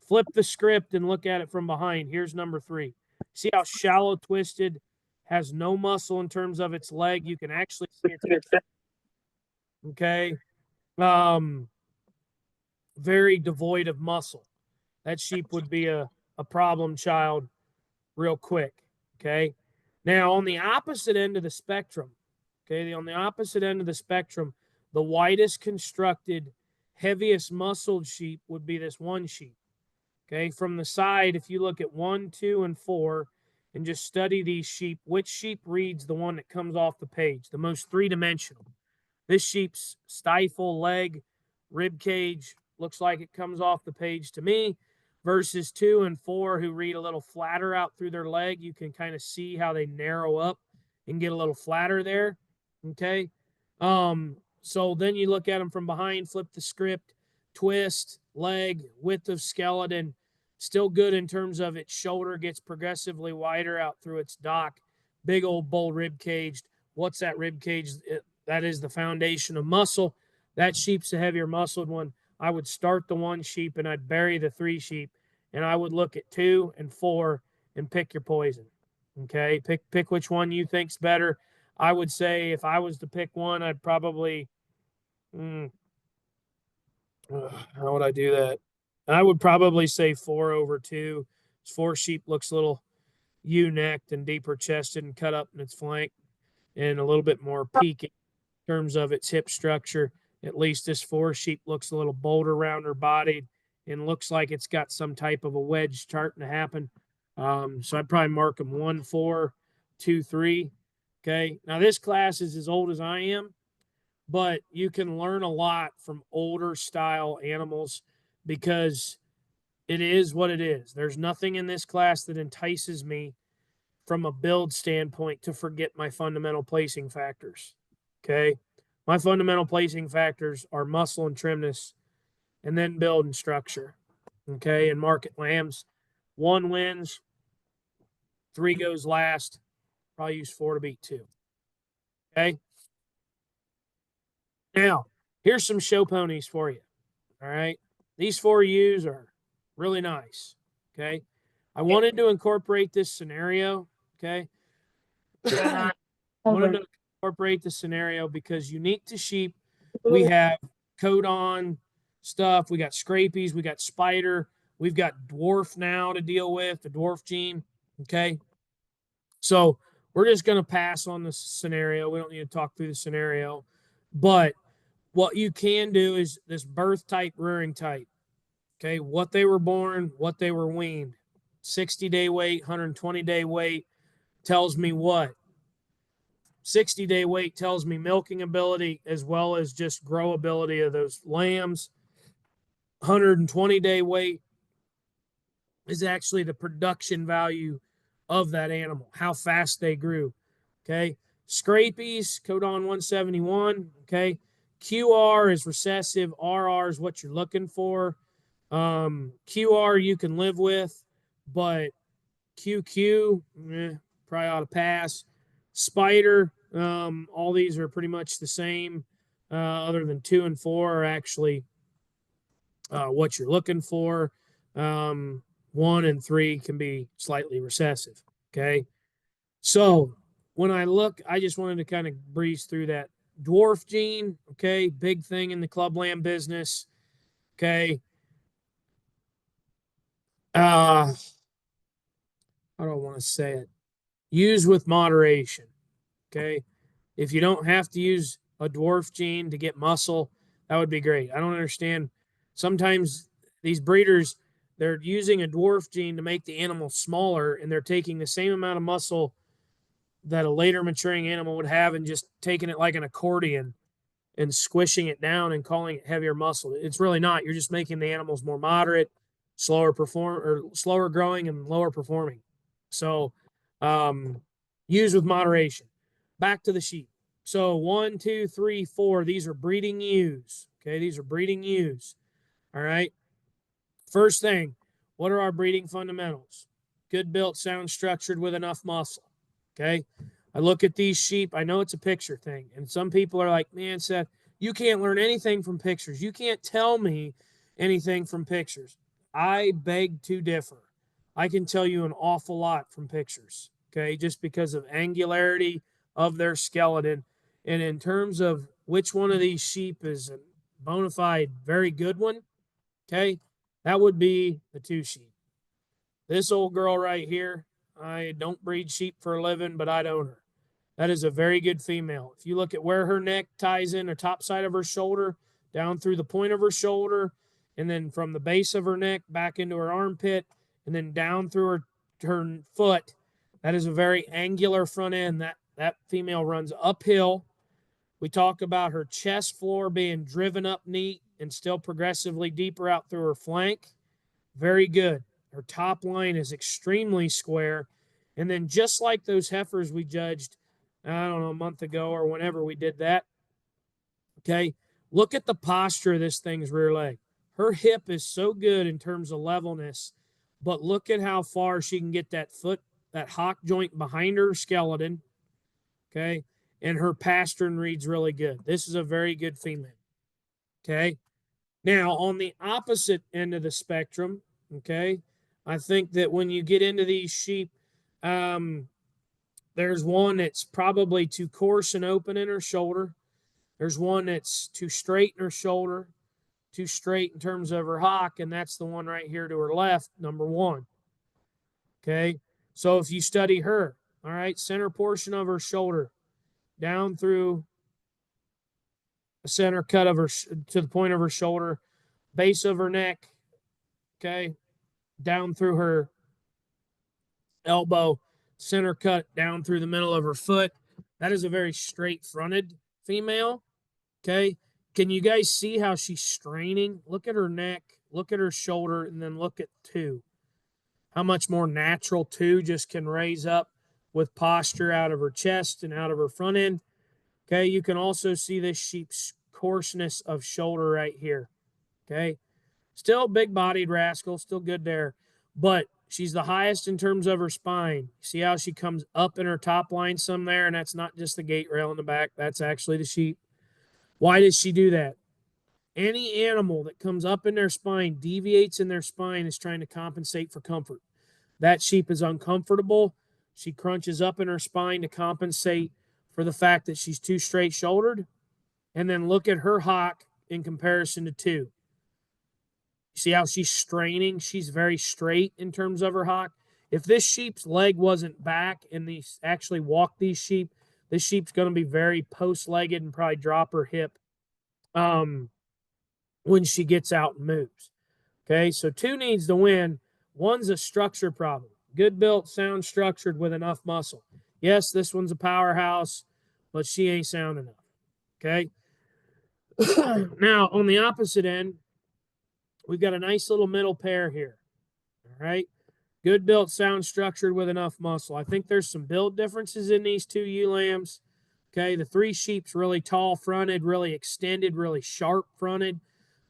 Flip the script and look at it from behind. Here's number 3. See how shallow twisted, has no muscle in terms of its leg. You can actually see its okay. Very devoid of muscle. That sheep would be a problem child real quick. Okay. Now, on the opposite end of the spectrum, on the opposite end of the spectrum, the widest constructed, heaviest muscled sheep would be this one sheep. Okay. From the side, if you look at 1, 2, and 4 and just study these sheep, which sheep reads the one that comes off the page, the most three dimensional? This sheep's stifle, leg, rib cage looks like it comes off the page to me, versus 2 and 4 who read a little flatter out through their leg. You can kind of see how they narrow up and get a little flatter there. Okay. So then you look at them from behind, flip the script, twist, leg, width of skeleton, still good in terms of its shoulder gets progressively wider out through its dock. Big old bull rib caged. What's that rib cage? That is the foundation of muscle. That sheep's a heavier muscled one. I would start the 1 sheep and I'd bury the 3 sheep, and I would look at 2 and 4 and pick your poison. Okay, pick which one you think's better. I would say if I was to pick one, I'd probably how would I do that? I would probably say 4 over 2. 4 sheep looks a little ewe-necked and deeper chested and cut up in its flank and a little bit more peaking terms of its hip structure. At least this 4 sheep looks a little bolder, rounder bodied, and looks like it's got some type of a wedge starting to happen. So I'd probably mark them 1, 4, 2, 3. Okay. Now this class is as old as I am, but you can learn a lot from older style animals because it is what it is. There's nothing in this class that entices me from a build standpoint to forget my fundamental placing factors. Okay. My fundamental placing factors are muscle and trimness, and then build and structure. Okay. And market lambs, 1 wins, 3 goes last. Probably use 4 to beat 2. Okay. Now, here's some show ponies for you. All right. These 4 ewes are really nice. Okay. I wanted to incorporate this scenario. Okay. Wanted to incorporate the scenario because unique to sheep, we have coat on stuff. We got scrapies. We got spider. We've got dwarf now to deal with, the dwarf gene. Okay. So we're just going to pass on this scenario. We don't need to talk through the scenario. But what you can do is this birth type, rearing type. Okay. What they were born, what they were weaned. 60-day weight, 120-day weight tells me what? 60-day weight tells me milking ability as well as just grow ability of those lambs. 120-day weight is actually the production value of that animal, how fast they grew. Okay. Scrapies, codon 171. Okay. QR is recessive. RR is what you're looking for. QR you can live with, but QQ, probably ought to pass. Spider, all these are pretty much the same, other than 2 and 4 are actually what you're looking for. 1 and 3 can be slightly recessive. Okay. So when I look, I just wanted to kind of breeze through that. Dwarf gene, okay, big thing in the clubland business. Okay. How do I want to say it? Use with moderation. Okay. If you don't have to use a dwarf gene to get muscle, that would be great. I don't understand. Sometimes these breeders, they're using a dwarf gene to make the animal smaller, and they're taking the same amount of muscle that a later maturing animal would have and just taking it like an accordion and squishing it down and calling it heavier muscle. It's really not. You're just making the animals more moderate, slower growing and lower performing. So use with moderation. Back to the sheep. So 1, 2, 3, 4. These are breeding ewes. Okay, these are breeding ewes. All right. First thing, what are our breeding fundamentals? Good built, sound structured with enough muscle. Okay. I look at these sheep. I know it's a picture thing. And some people are like, man, Seth, you can't learn anything from pictures. You can't tell me anything from pictures. I beg to differ. I can tell you an awful lot from pictures. Okay. Just because of angularity of their skeleton. And in terms of which one of these sheep is a bona fide, very good one, okay, that would be the 2 sheep. This old girl right here, I don't breed sheep for a living, but I'd own her. That is a very good female. If you look at where her neck ties in, the top side of her shoulder, down through the point of her shoulder, and then from the base of her neck back into her armpit, and then down through her foot, that is a very angular front end. That female runs uphill. We talk about her chest floor being driven up neat and still progressively deeper out through her flank. Very good. Her top line is extremely square. And then just like those heifers we judged, I don't know, a month ago or whenever we did that, okay, look at the posture of this thing's rear leg. Her hip is so good in terms of levelness, but look at how far she can get that foot, that hock joint behind her skeleton, okay, and her pastern reads really good. This is a very good female, okay. Now, on the opposite end of the spectrum, okay, I think that when you get into these sheep, there's one that's probably too coarse and open in her shoulder. There's one that's too straight in her shoulder, too straight in terms of her hock, and that's the one right here to her left, number 1. Okay, so if you study her, all right, center portion of her shoulder, down through the center cut of her to the point of her shoulder, base of her neck, okay, down through her elbow, center cut down through the middle of her foot. That is a very straight fronted female. Okay. Can you guys see how she's straining? Look at her neck, look at her shoulder, and then look at 2. How much more natural 2 just can raise up with posture out of her chest and out of her front end. Okay. You can also see this sheep's coarseness of shoulder right here. Okay. Still big bodied rascal, still good there. But she's the highest in terms of her spine. See how she comes up in her top line some there, and that's not just the gate rail in the back. That's actually the sheep. Why does she do that? Any animal that comes up in their spine, deviates in their spine, is trying to compensate for comfort. That sheep is uncomfortable. She crunches up in her spine to compensate for the fact that she's too straight shouldered. And then look at her hock in comparison to 2. See how she's straining? She's very straight in terms of her hock. If this sheep's leg wasn't back and these actually walk these sheep, this sheep's going to be very post-legged and probably drop her hip when she gets out and moves. Okay, so 2 needs to win. 1's a structure problem. Good built, sound structured with enough muscle. Yes, this one's a powerhouse, but she ain't sound enough. Okay. Now, on the opposite end, we've got a nice little middle pair here. All right. Good built, sound structured with enough muscle. I think there's some build differences in these 2 ewe lambs. Okay. The 3 sheep's really tall fronted, really extended, really sharp fronted.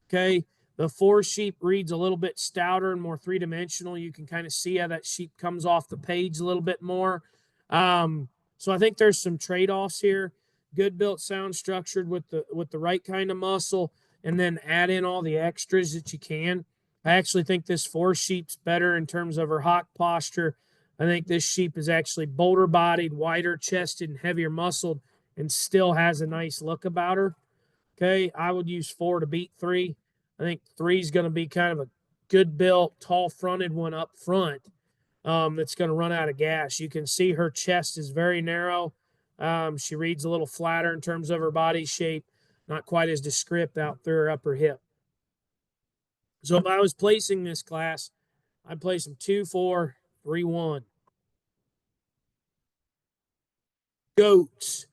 Okay. The 4 sheep reads a little bit stouter and more 3-dimensional. You can kind of see how that sheep comes off the page a little bit more. So I think there's some trade-offs here. Good built, sound structured with the right kind of muscle, and then add in all the extras that you can. I actually think this 4 sheep's better in terms of her hock posture, I think this sheep is actually bolder bodied, wider chested, and heavier muscled, and still has a nice look about her. Okay, I would use 4 to beat 3. I think 3 is going to be kind of a good built, tall fronted one up front that's going to run out of gas. You can see her chest is very narrow. She reads a little flatter in terms of her body shape, not quite as descript out through her upper hip. So if I was placing this class, I'd place them 2, 4, 3, 1. Goats.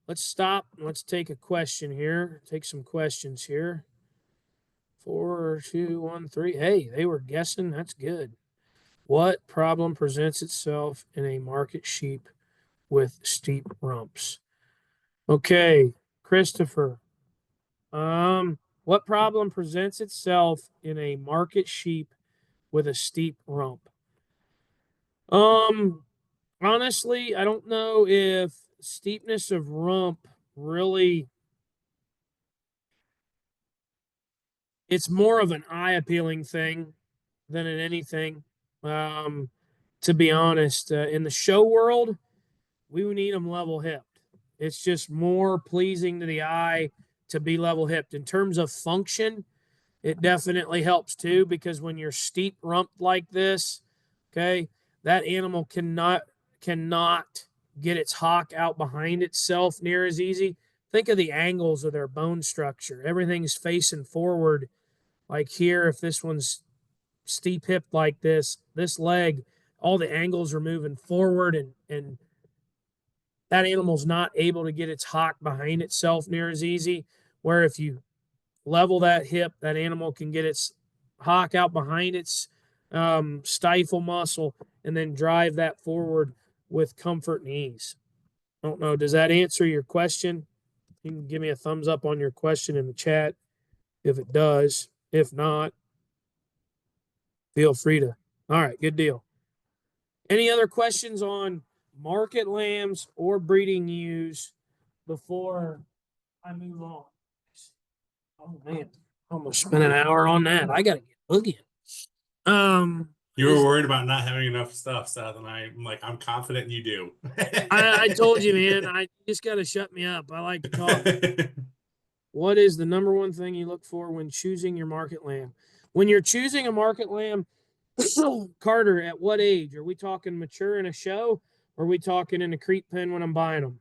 Let's stop. Let's take a question here. Take some questions here. 4, 2, 1, 3. Hey, they were guessing. That's good. What problem presents itself in a market sheep with steep rumps? Okay, Christopher. What problem presents itself in a market sheep with a steep rump? Honestly, I don't know if steepness of rump really, it's more of an eye appealing thing than in anything. Um, to be honest, in the show world, we need them level hipped. It's just more pleasing to the eye to be level hipped. In terms of function, it definitely helps too, because when you're steep rumped like this, okay, that animal cannot get its hock out behind itself near as easy. Think of the angles of their bone structure. Everything's facing forward. Like here, if this one's steep hipped like this leg, all the angles are moving forward, and that animal's not able to get its hock behind itself near as easy. Where if you level that hip, that animal can get its hock out behind its stifle muscle and then drive that forward with comfort and ease. I don't know. Does that answer your question? You can give me a thumbs up on your question in the chat if it does. If not, feel free to. All right, good deal. Any other questions on market lambs or breeding ewes before I move on? Oh man, almost spent an hour on that. I gotta get boogie. You were worried about not having enough stuff, Seth, and I'm like, I'm confident you do. I told you, man. I just gotta shut me up. I like to talk. What is the number one thing you look for when choosing your market lamb? When you're choosing a market lamb, Carter, at what age? Are we talking mature in a show? Or are we talking in a creep pen when I'm buying them?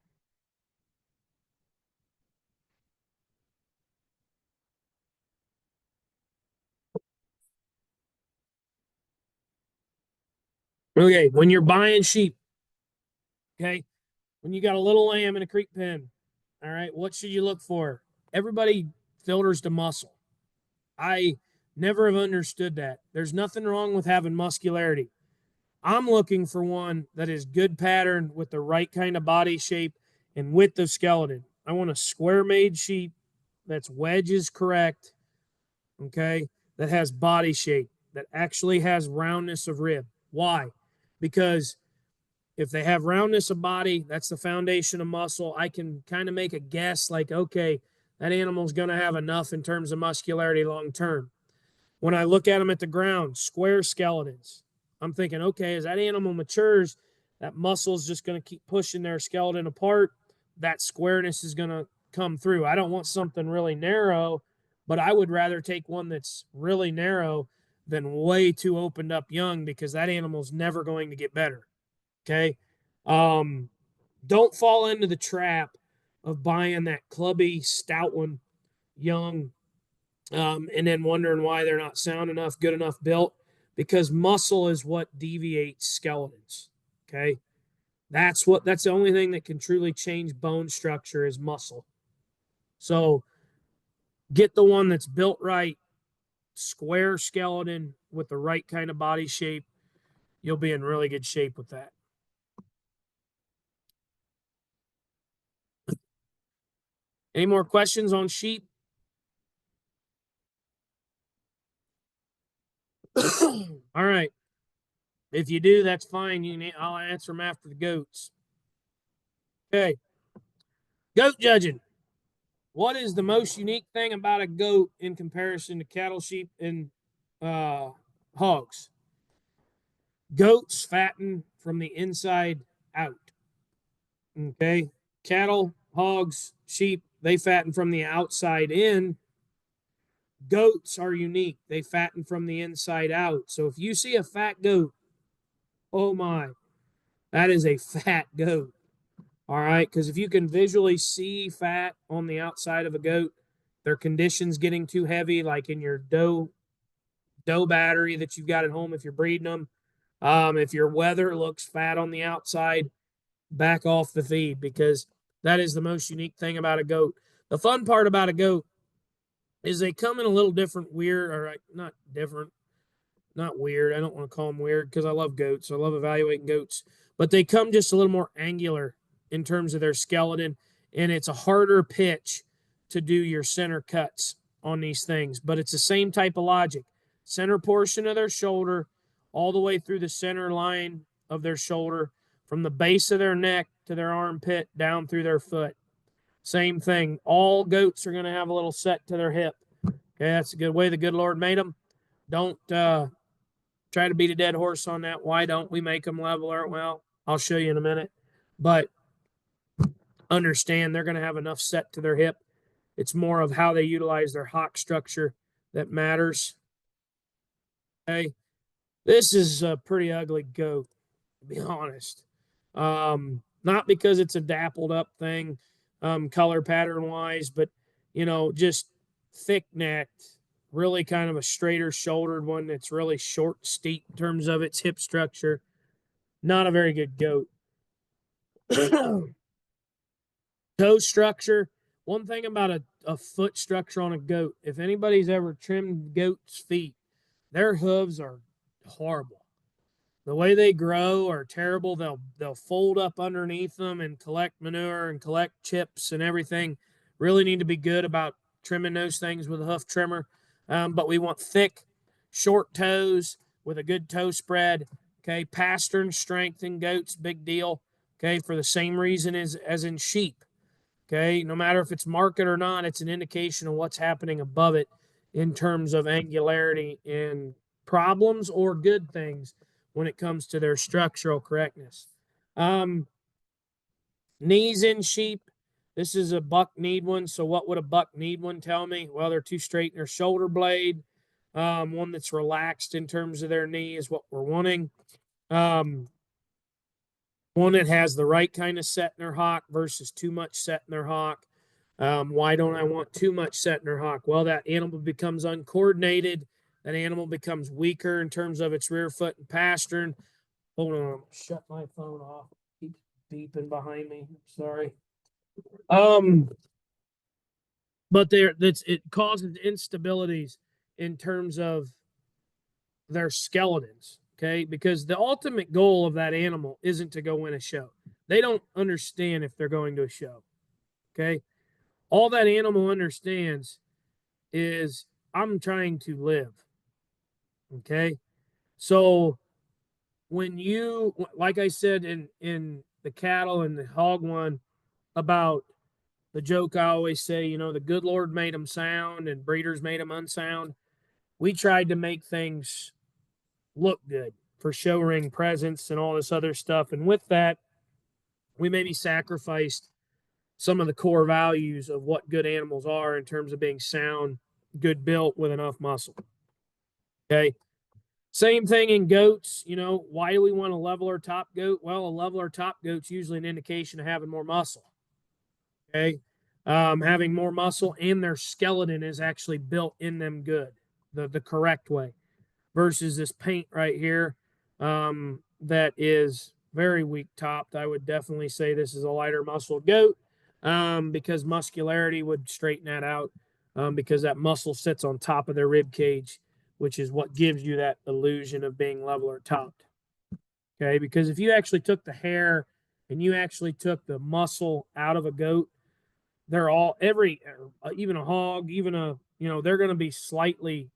Okay, when you're buying sheep, okay, when you got a little lamb in a creep pen, all right, what should you look for? Everybody filters to muscle. I never have understood that. There's nothing wrong with having muscularity. I'm looking for one that is good pattern with the right kind of body shape and width of skeleton. I want a square made sheep that's wedges correct, okay, that has body shape, that actually has roundness of rib. Why? Because if they have roundness of body, that's the foundation of muscle. I can kind of make a guess like, okay, that animal's going to have enough in terms of muscularity long term. When I look at them at the ground, square skeletons, I'm thinking, okay, as that animal matures, that muscle is just going to keep pushing their skeleton apart. That squareness is going to come through. I don't want something really narrow, but I would rather take one that's really narrow than way too opened up young, because that animal's never going to get better. Okay. Don't fall into the trap of buying that clubby, stout one young, and then wondering why they're not sound enough, good enough built, because muscle is what deviates skeletons. Okay. That's the only thing that can truly change bone structure is muscle. So get the one that's built right, square skeleton with the right kind of body shape. You'll be in really good shape with that. Any more questions on sheep? All right. If you do, that's fine. I'll answer them after the goats. Okay. Goat judging. What is the most unique thing about a goat in comparison to cattle, sheep, and hogs? Goats fatten from the inside out. Okay. Cattle, hogs, sheep, they fatten from the outside in. Goats are unique. They fatten from the inside out. So if you see a fat goat, oh my, that is a fat goat. All right. Because if you can visually see fat on the outside of a goat, their conditions getting too heavy, like in your doe battery that you've got at home if you're breeding them. If your weather looks fat on the outside, back off the feed, because that is the most unique thing about a goat. The fun part about a goat is they come in a little different, weird, or not different, not weird. I don't want to call them weird because I love goats. I love evaluating goats, but they come just a little more angular in terms of their skeleton, and it's a harder pitch to do your center cuts on these things. But it's the same type of logic. Center portion of their shoulder, all the way through the center line of their shoulder, from the base of their neck to their armpit down through their foot. Same thing. All goats are going to have a little set to their hip. Okay, that's a good way the good Lord made them. Don't try to beat a dead horse on that. Why don't we make them leveler? Well, I'll show you in a minute. But understand they're going to have enough set to their hip. It's more of how they utilize their hock structure that matters. Okay. This is a pretty ugly goat, to be honest. Not because it's a dappled up thing, color pattern wise, but just thick necked, really kind of a straighter shouldered one that's really short, steep in terms of its hip structure. Not a very good goat. Toe structure. One thing about a foot structure on a goat, if anybody's ever trimmed goats' feet, their hooves are horrible. The way they grow are terrible. They'll fold up underneath them and collect manure and collect chips and everything. Really need to be good about trimming those things with a hoof trimmer. But we want thick, short toes with a good toe spread. Okay, pastern strength in goats, big deal. Okay, for the same reason as in sheep. Okay, no matter if it's market or not, it's an indication of what's happening above it in terms of angularity and problems or good things when it comes to their structural correctness. Knees in sheep. This is a buck need one. So what would a buck need one tell me? Well, they're too straight in their shoulder blade. One that's relaxed in terms of their knee is what we're wanting. One that has the right kind of set in their hock versus too much set in their hock. Why don't I want too much set in their hock? Well, that animal becomes uncoordinated. That animal becomes weaker in terms of its rear foot and pastern. Hold on, shut my phone off. Keeps beeping behind me. Sorry. But it causes instabilities in terms of their skeletons. Okay, because the ultimate goal of that animal isn't to go win a show. They don't understand if they're going to a show. Okay, all that animal understands is I'm trying to live. Okay, so when you, like I said in the cattle and the hog one about the joke I always say, the good Lord made them sound and breeders made them unsound. We tried to make things look good for show ring presence and all this other stuff. And with that, we maybe sacrificed some of the core values of what good animals are in terms of being sound, good built with enough muscle. Okay. Same thing in goats. Why do we want a leveler top goat? Well, a leveler top goat's usually an indication of having more muscle. Okay. Having more muscle and their skeleton is actually built in them good, the correct way, versus this paint right here that is very weak topped. I would definitely say this is a lighter muscled goat because muscularity would straighten that out because that muscle sits on top of their rib cage, which is what gives you that illusion of being leveler topped. Okay, because if you actually took the hair and you actually took the muscle out of a goat, they're all even a hog, even they're going to be slightly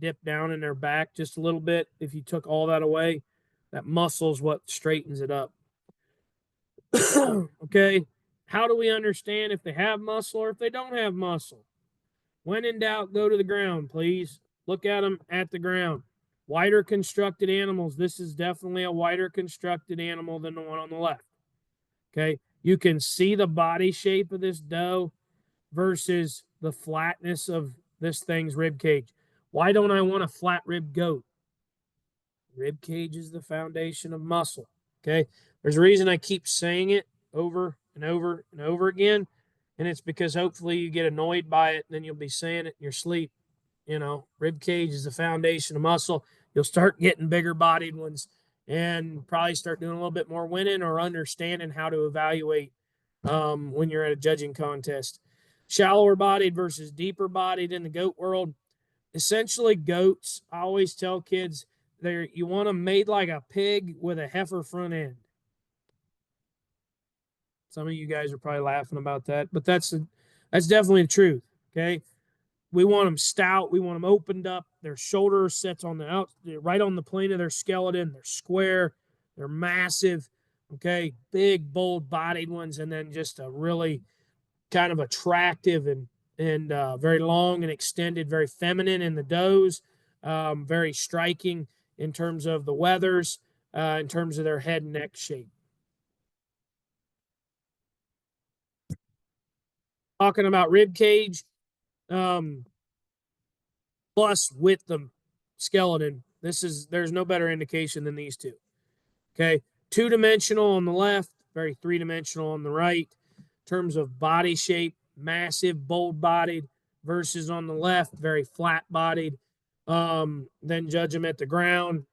dipped down in their back just a little bit. If you took all that away, that muscle is what straightens it up. Okay, how do we understand if they have muscle or if they don't have muscle? When in doubt, go to the ground, please. Look at them at the ground. Wider constructed animals. This is definitely a wider constructed animal than the one on the left. Okay. You can see the body shape of this doe versus the flatness of this thing's rib cage. Why don't I want a flat rib goat? Rib cage is the foundation of muscle. Okay. There's a reason I keep saying it over and over and over again. And it's because hopefully you get annoyed by it and then you'll be saying it in your sleep. You know, rib cage is the foundation of muscle. You'll start getting bigger bodied ones and probably start doing a little bit more winning or understanding how to evaluate when you're at a judging contest. Shallower bodied versus deeper bodied in the goat world. Essentially, goats, I always tell kids, you want them made like a pig with a heifer front end. Some of you guys are probably laughing about that, but that's definitely the truth. Okay, we want them stout. We want them opened up. Their shoulder sets on the out, right on the plane of their skeleton. They're square. They're massive. Okay, big, bold-bodied ones, and then just a really kind of attractive and very long and extended, very feminine in the does, very striking in terms of the weathers, in terms of their head and neck shape. Talking about rib cage, plus with the skeleton, there's no better indication than these two. Okay, two-dimensional on the left, very three-dimensional on the right. In terms of body shape, massive, bold-bodied, versus on the left, very flat-bodied. Then judge them at the ground,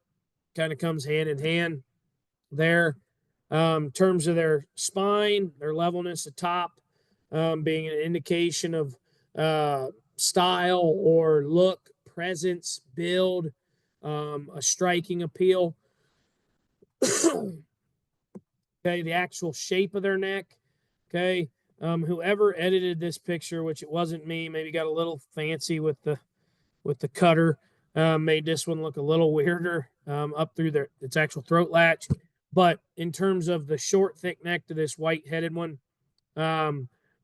kind of comes hand in hand there. In terms of their spine, their levelness atop, being an indication of style or look, presence, build, a striking appeal. Okay, the actual shape of their neck. Okay, whoever edited this picture, which it wasn't me, maybe got a little fancy with the cutter, made this one look a little weirder up through its actual throat latch. But in terms of the short, thick neck to this white-headed one,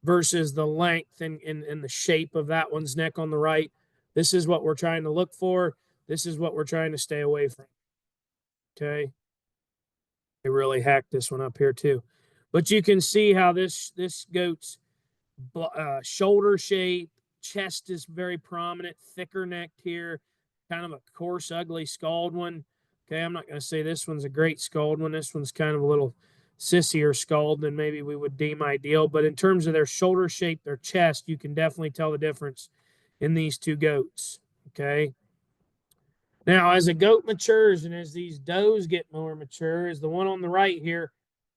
versus the length and the shape of that one's neck on the right, this is what we're trying to look for. This is what we're trying to stay away from. Okay. They really hacked this one up here too. But you can see how this goat's shoulder shape, chest is very prominent, thicker necked here, kind of a coarse, ugly scald one. Okay, I'm not going to say this one's a great scald one. This one's kind of a little sissier scald than maybe we would deem ideal. But in terms of their shoulder shape, their chest, you can definitely tell the difference in these two goats. Okay. Now, as a goat matures and as these does get more mature, as the one on the right here,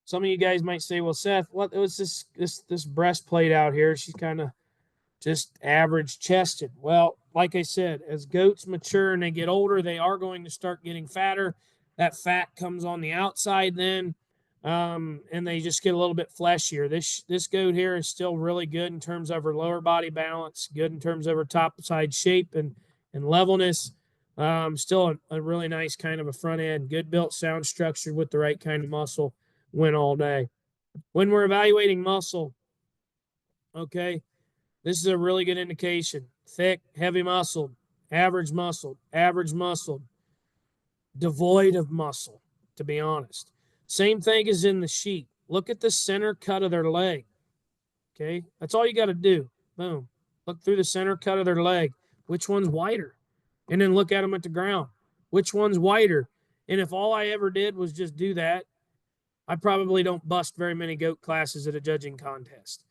some of you guys might say, "Well, Seth, what was this breastplate out here? She's kind of just average chested." Well, like I said, as goats mature and they get older, they are going to start getting fatter. That fat comes on the outside then, and they just get a little bit fleshier. This goat here is still really good in terms of her lower body balance, good in terms of her top side shape and levelness. Still a really nice kind of a front end, good built, sound structure with the right kind of muscle. Win all day. When we're evaluating muscle, okay, this is a really good indication. Thick, heavy muscle, average muscle, devoid of muscle, to be honest. Same thing as in the sheep. Look at the center cut of their leg. Okay, that's all you got to do. Boom. Look through the center cut of their leg. Which one's wider? And then look at them at the ground. Which one's wider? And if all I ever did was just do that, I probably don't bust very many goat classes at a judging contest.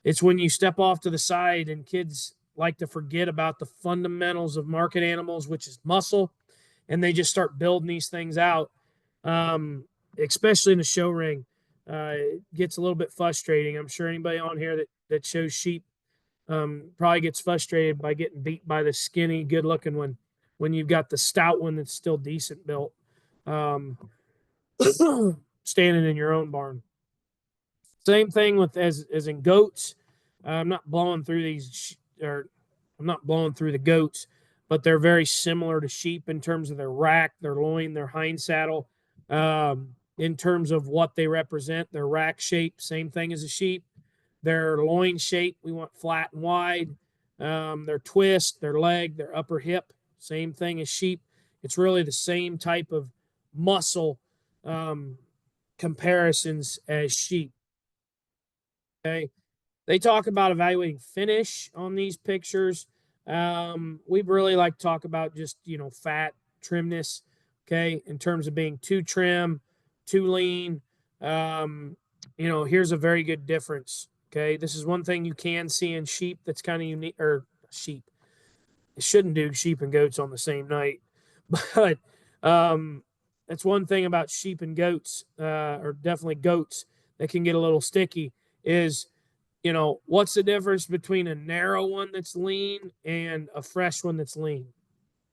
It's when you step off to the side and kids like to forget about the fundamentals of market animals, which is muscle, and they just start building these things out, especially in the show ring. It gets a little bit frustrating. I'm sure anybody on here that shows sheep probably gets frustrated by getting beat by the skinny, good-looking one when you've got the stout one that's still decent built, standing in your own barn. Same thing with as in goats. I'm not blowing through these, or I'm not blowing through the goats, but they're very similar to sheep in terms of their rack, their loin, their hind saddle. In terms of what they represent, their rack shape, same thing as a sheep. Their loin shape, we want flat and wide. Their twist, their leg, their upper hip, same thing as sheep. It's really the same type of muscle comparisons as sheep. Okay. They talk about evaluating finish on these pictures. We really like to talk about just, fat, trimness, okay, in terms of being too trim, too lean. Here's a very good difference. Okay. This is one thing you can see in sheep that's kind of unique, or sheep. It shouldn't do sheep and goats on the same night. But that's one thing about sheep and goats, or definitely goats, that can get a little sticky is, what's the difference between a narrow one that's lean and a fresh one that's lean?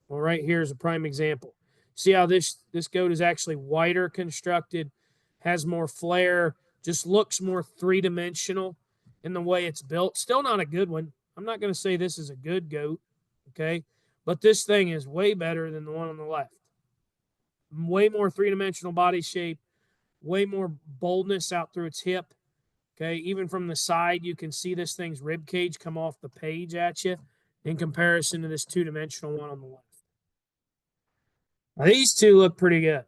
Well, right here is a prime example. See how this goat is actually wider constructed, has more flair, just looks more three-dimensional in the way it's built. Still not a good one. I'm not going to say this is a good goat, okay? But this thing is way better than the one on the left. Way more three-dimensional body shape, way more boldness out through its hip. Okay, even from the side, you can see this thing's rib cage come off the page at you in comparison to this two-dimensional one on the left. Now, these two look pretty good.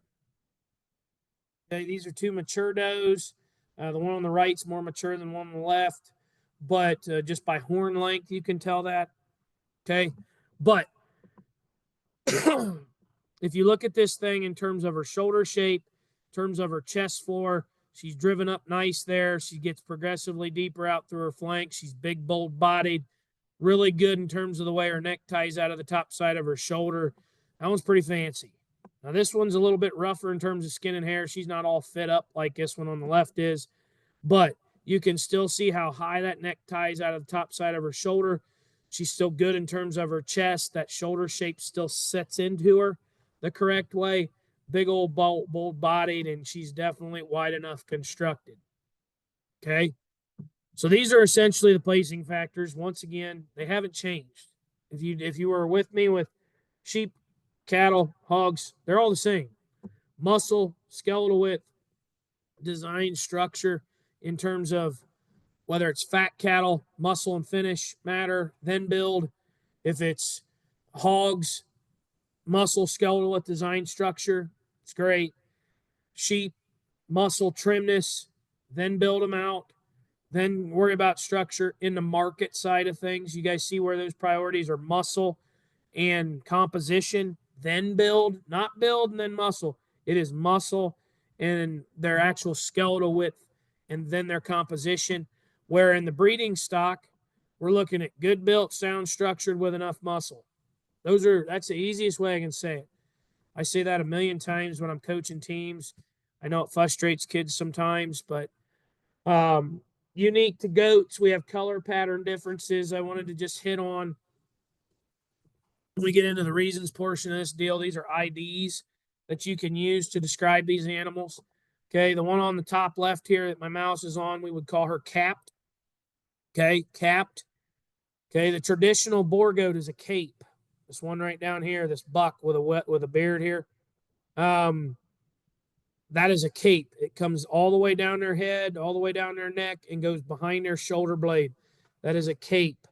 Okay, these are two mature does. The one on the right's more mature than the one on the left, but just by horn length, you can tell that. Okay, but if you look at this thing in terms of her shoulder shape, in terms of her chest floor, she's driven up nice there. She gets progressively deeper out through her flank. She's big, bold bodied, really good in terms of the way her neck ties out of the top side of her shoulder. That one's pretty fancy. Now, this one's a little bit rougher in terms of skin and hair. She's not all fit up like this one on the left is, but you can still see how high that neck ties out of the top side of her shoulder. She's still good in terms of her chest. That shoulder shape still sets into her the correct way. Big old bold bodied, and she's definitely wide enough constructed. Okay. So these are essentially the placing factors. Once again, they haven't changed. If you were with me with sheep, cattle, hogs, they're all the same. Muscle, skeletal width, design, structure, in terms of whether it's fat cattle, muscle and finish matter, then build. If it's hogs, muscle, skeletal width, design, structure, it's great. Sheep, muscle, trimness, then build them out, then worry about structure in the market side of things. You guys see where those priorities are: muscle and composition, then build, not build and then muscle. It is muscle and their actual skeletal width and then their composition. Where in the breeding stock, we're looking at good built, sound structured with enough muscle. That's the easiest way I can say it. I say that a million times when I'm coaching teams. I know it frustrates kids sometimes, but unique to goats, we have color pattern differences I wanted to just hit on. When we get into the reasons portion of this deal, these are IDs that you can use to describe these animals. Okay, the one on the top left here that my mouse is on, we would call her capped. Okay, capped. Okay, the traditional boar goat is a cape. This one right down here, this buck with a beard here. That is a cape. It comes all the way down their head, all the way down their neck, and goes behind their shoulder blade. That is a cape.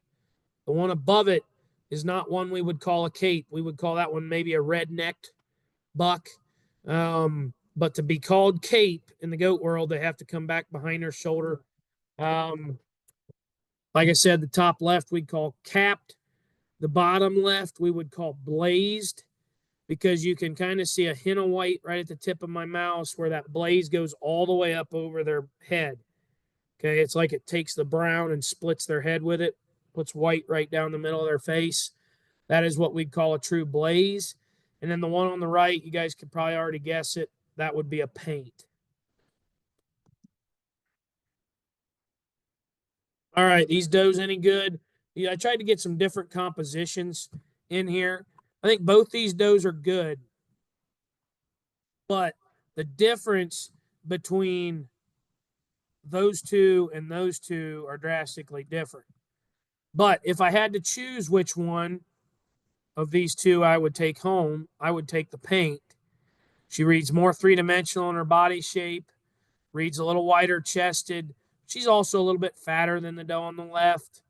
The one above it is not one we would call a cape. We would call that one maybe a red-necked buck. But to be called cape in the goat world, they have to come back behind their shoulder. Like I said, the top left we'd call capped. The bottom left we would call blazed, because you can kind of see a hint of white right at the tip of my mouse where that blaze goes all the way up over their head. Okay, it's like it takes the brown and splits their head with it, puts white right down the middle of their face. That is what we'd call a true blaze. And then the one on the right, you guys could probably already guess it, that would be a paint. All right, these does any good? Yeah, I tried to get some different compositions in here. I think both these does are good, but the difference between those two and those two are drastically different. But if I had to choose which one of these two I would take home, I would take the paint. She reads more three-dimensional in her body shape, reads a little wider chested. She's also a little bit fatter than the doe on the left.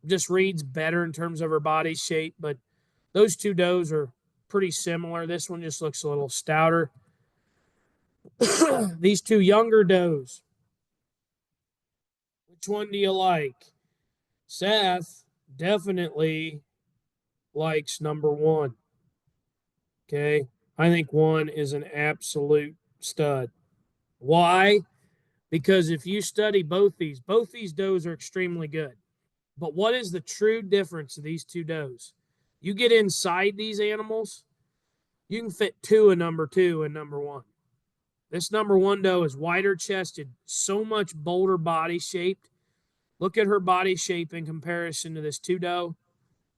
Just reads better in terms of her body shape, but those two does are pretty similar. This one just looks a little stouter. These two younger does. Which one do you like? Seth definitely likes number one. Okay. I think one is an absolute stud. Why? Because if you study both these does are extremely good. But what is the true difference of these two does? You get inside these animals, you can fit two and number two and number one. This number one doe is wider chested, so much bolder body shaped. Look at her body shape in comparison to this two doe.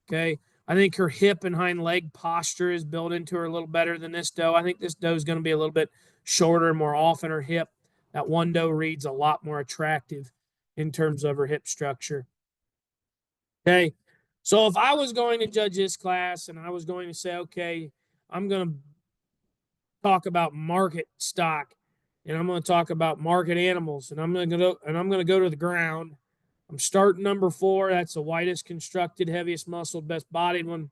Okay. I think her hip and hind leg posture is built into her a little better than this doe. I think this doe is going to be a little bit shorter and more off in her hip. That one doe reads a lot more attractive in terms of her hip structure. Okay. So if I was going to judge this class and I was going to say, okay, I'm going to talk about market stock and I'm going to talk about market animals and I'm going to go to the ground. I'm starting number 4. That's the widest constructed, heaviest muscled, best bodied one.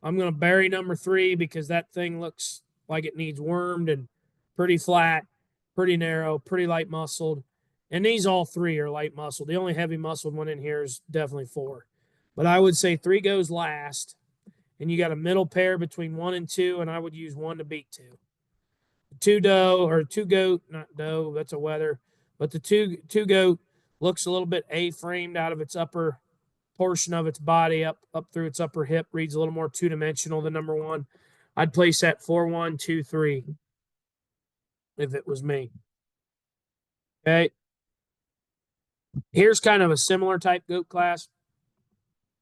I'm going to bury number 3 because that thing looks like it needs wormed and pretty flat, pretty narrow, pretty light muscled. And these all 3 are light muscled. The only heavy muscled one in here is definitely 4. But I would say 3 goes last. And you got a middle pair between 1 and 2, and I would use 1 to beat 2. 2 doe or 2 goat, not doe, that's a wether. But the two goat looks a little bit A-framed out of its upper portion of its body up through its upper hip, reads a little more two-dimensional than number 1. I'd place that 4-1, 2-3 if it was me. Okay. Here's kind of a similar type goat class.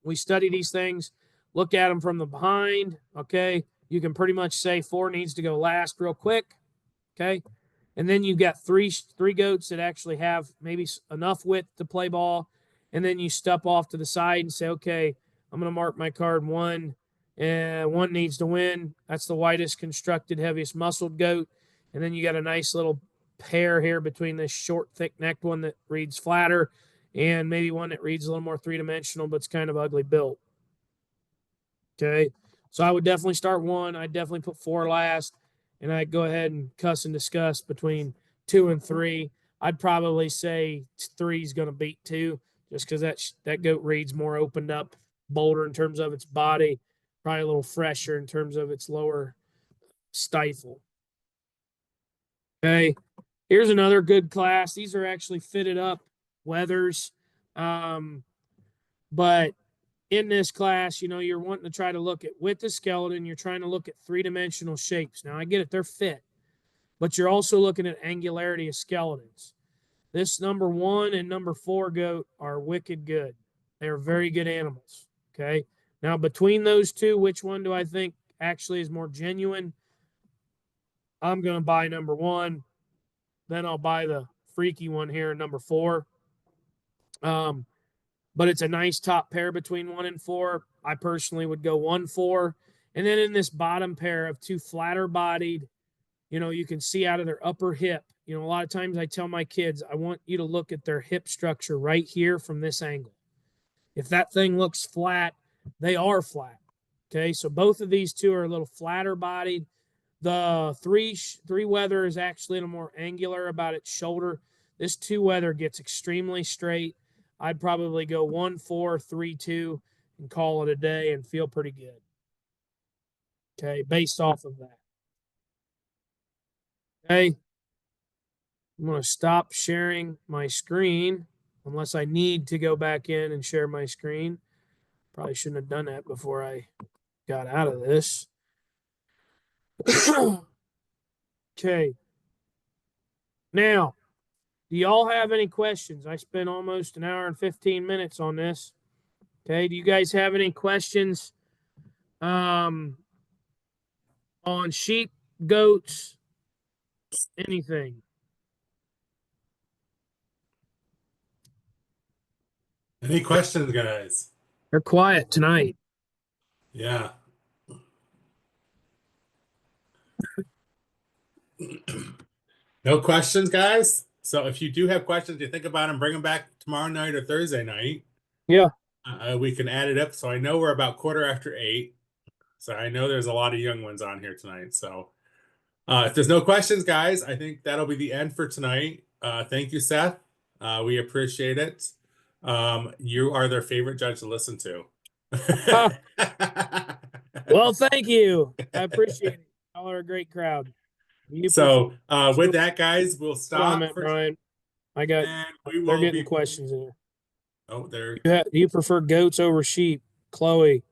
We study these things, look at them from the behind. Okay. You can pretty much say 4 needs to go last real quick. Okay. And then you've got three goats that actually have maybe enough width to play ball. And then you step off to the side and say, okay, I'm going to mark my card 1. And 1 needs to win. That's the widest constructed, heaviest muscled goat. And then you got a nice little pair here between this short, thick-necked one that reads flatter and maybe one that reads a little more three-dimensional, but it's kind of ugly built. Okay. So I would definitely start 1. I'd definitely put 4 last. And I'd go ahead and cuss and discuss between 2 and 3. I'd probably say 3 is going to beat 2 just because that goat reads more opened up, bolder in terms of its body, probably a little fresher in terms of its lower stifle. Okay. Here's another good class. These are actually fitted up wethers. But in this class, you're wanting to try to look at with the skeleton, you're trying to look at three-dimensional shapes. Now, I get it, they're fit, but you're also looking at angularity of skeletons. This number 1 and number 4 goat are wicked good. They are very good animals, okay? Now, between those two, which one do I think actually is more genuine? I'm going to buy number 1. Then I'll buy the freaky one here, number 4. But it's a nice top pair between 1 and 4. I personally would go 1-4. And then in this bottom pair of 2 flatter bodied, you can see out of their upper hip. A lot of times I tell my kids, I want you to look at their hip structure right here from this angle. If that thing looks flat, they are flat. Okay, so both of these two are a little flatter bodied. The three wether is actually a little more angular about its shoulder. This 2 wether gets extremely straight. I'd probably go 1-4, 3-2 and call it a day and feel pretty good. Okay, based off of that. Okay, I'm going to stop sharing my screen unless I need to go back in and share my screen. Probably shouldn't have done that before I got out of this. Okay. Now, do y'all have any questions? I spent almost an hour and 15 minutes on this. Okay. Do you guys have any questions on sheep, goats, anything? Any questions, guys? They're quiet tonight. Yeah. No questions, guys? So if you do have questions, you think about them, bring them back tomorrow night or Thursday night. Yeah. We can add it up. So I know we're about 8:15. So I know there's a lot of young ones on here tonight. So if there's no questions, guys, I think that'll be the end for tonight. Thank you, Seth. We appreciate it. You are their favorite judge to listen to. Well, thank you. I appreciate it. Y'all are a great crowd. You prefer So with that, guys, we'll stop comment, for, Brian. I got. and we They're will getting be. questions in here. Oh, there. Do you prefer goats over sheep, Chloe?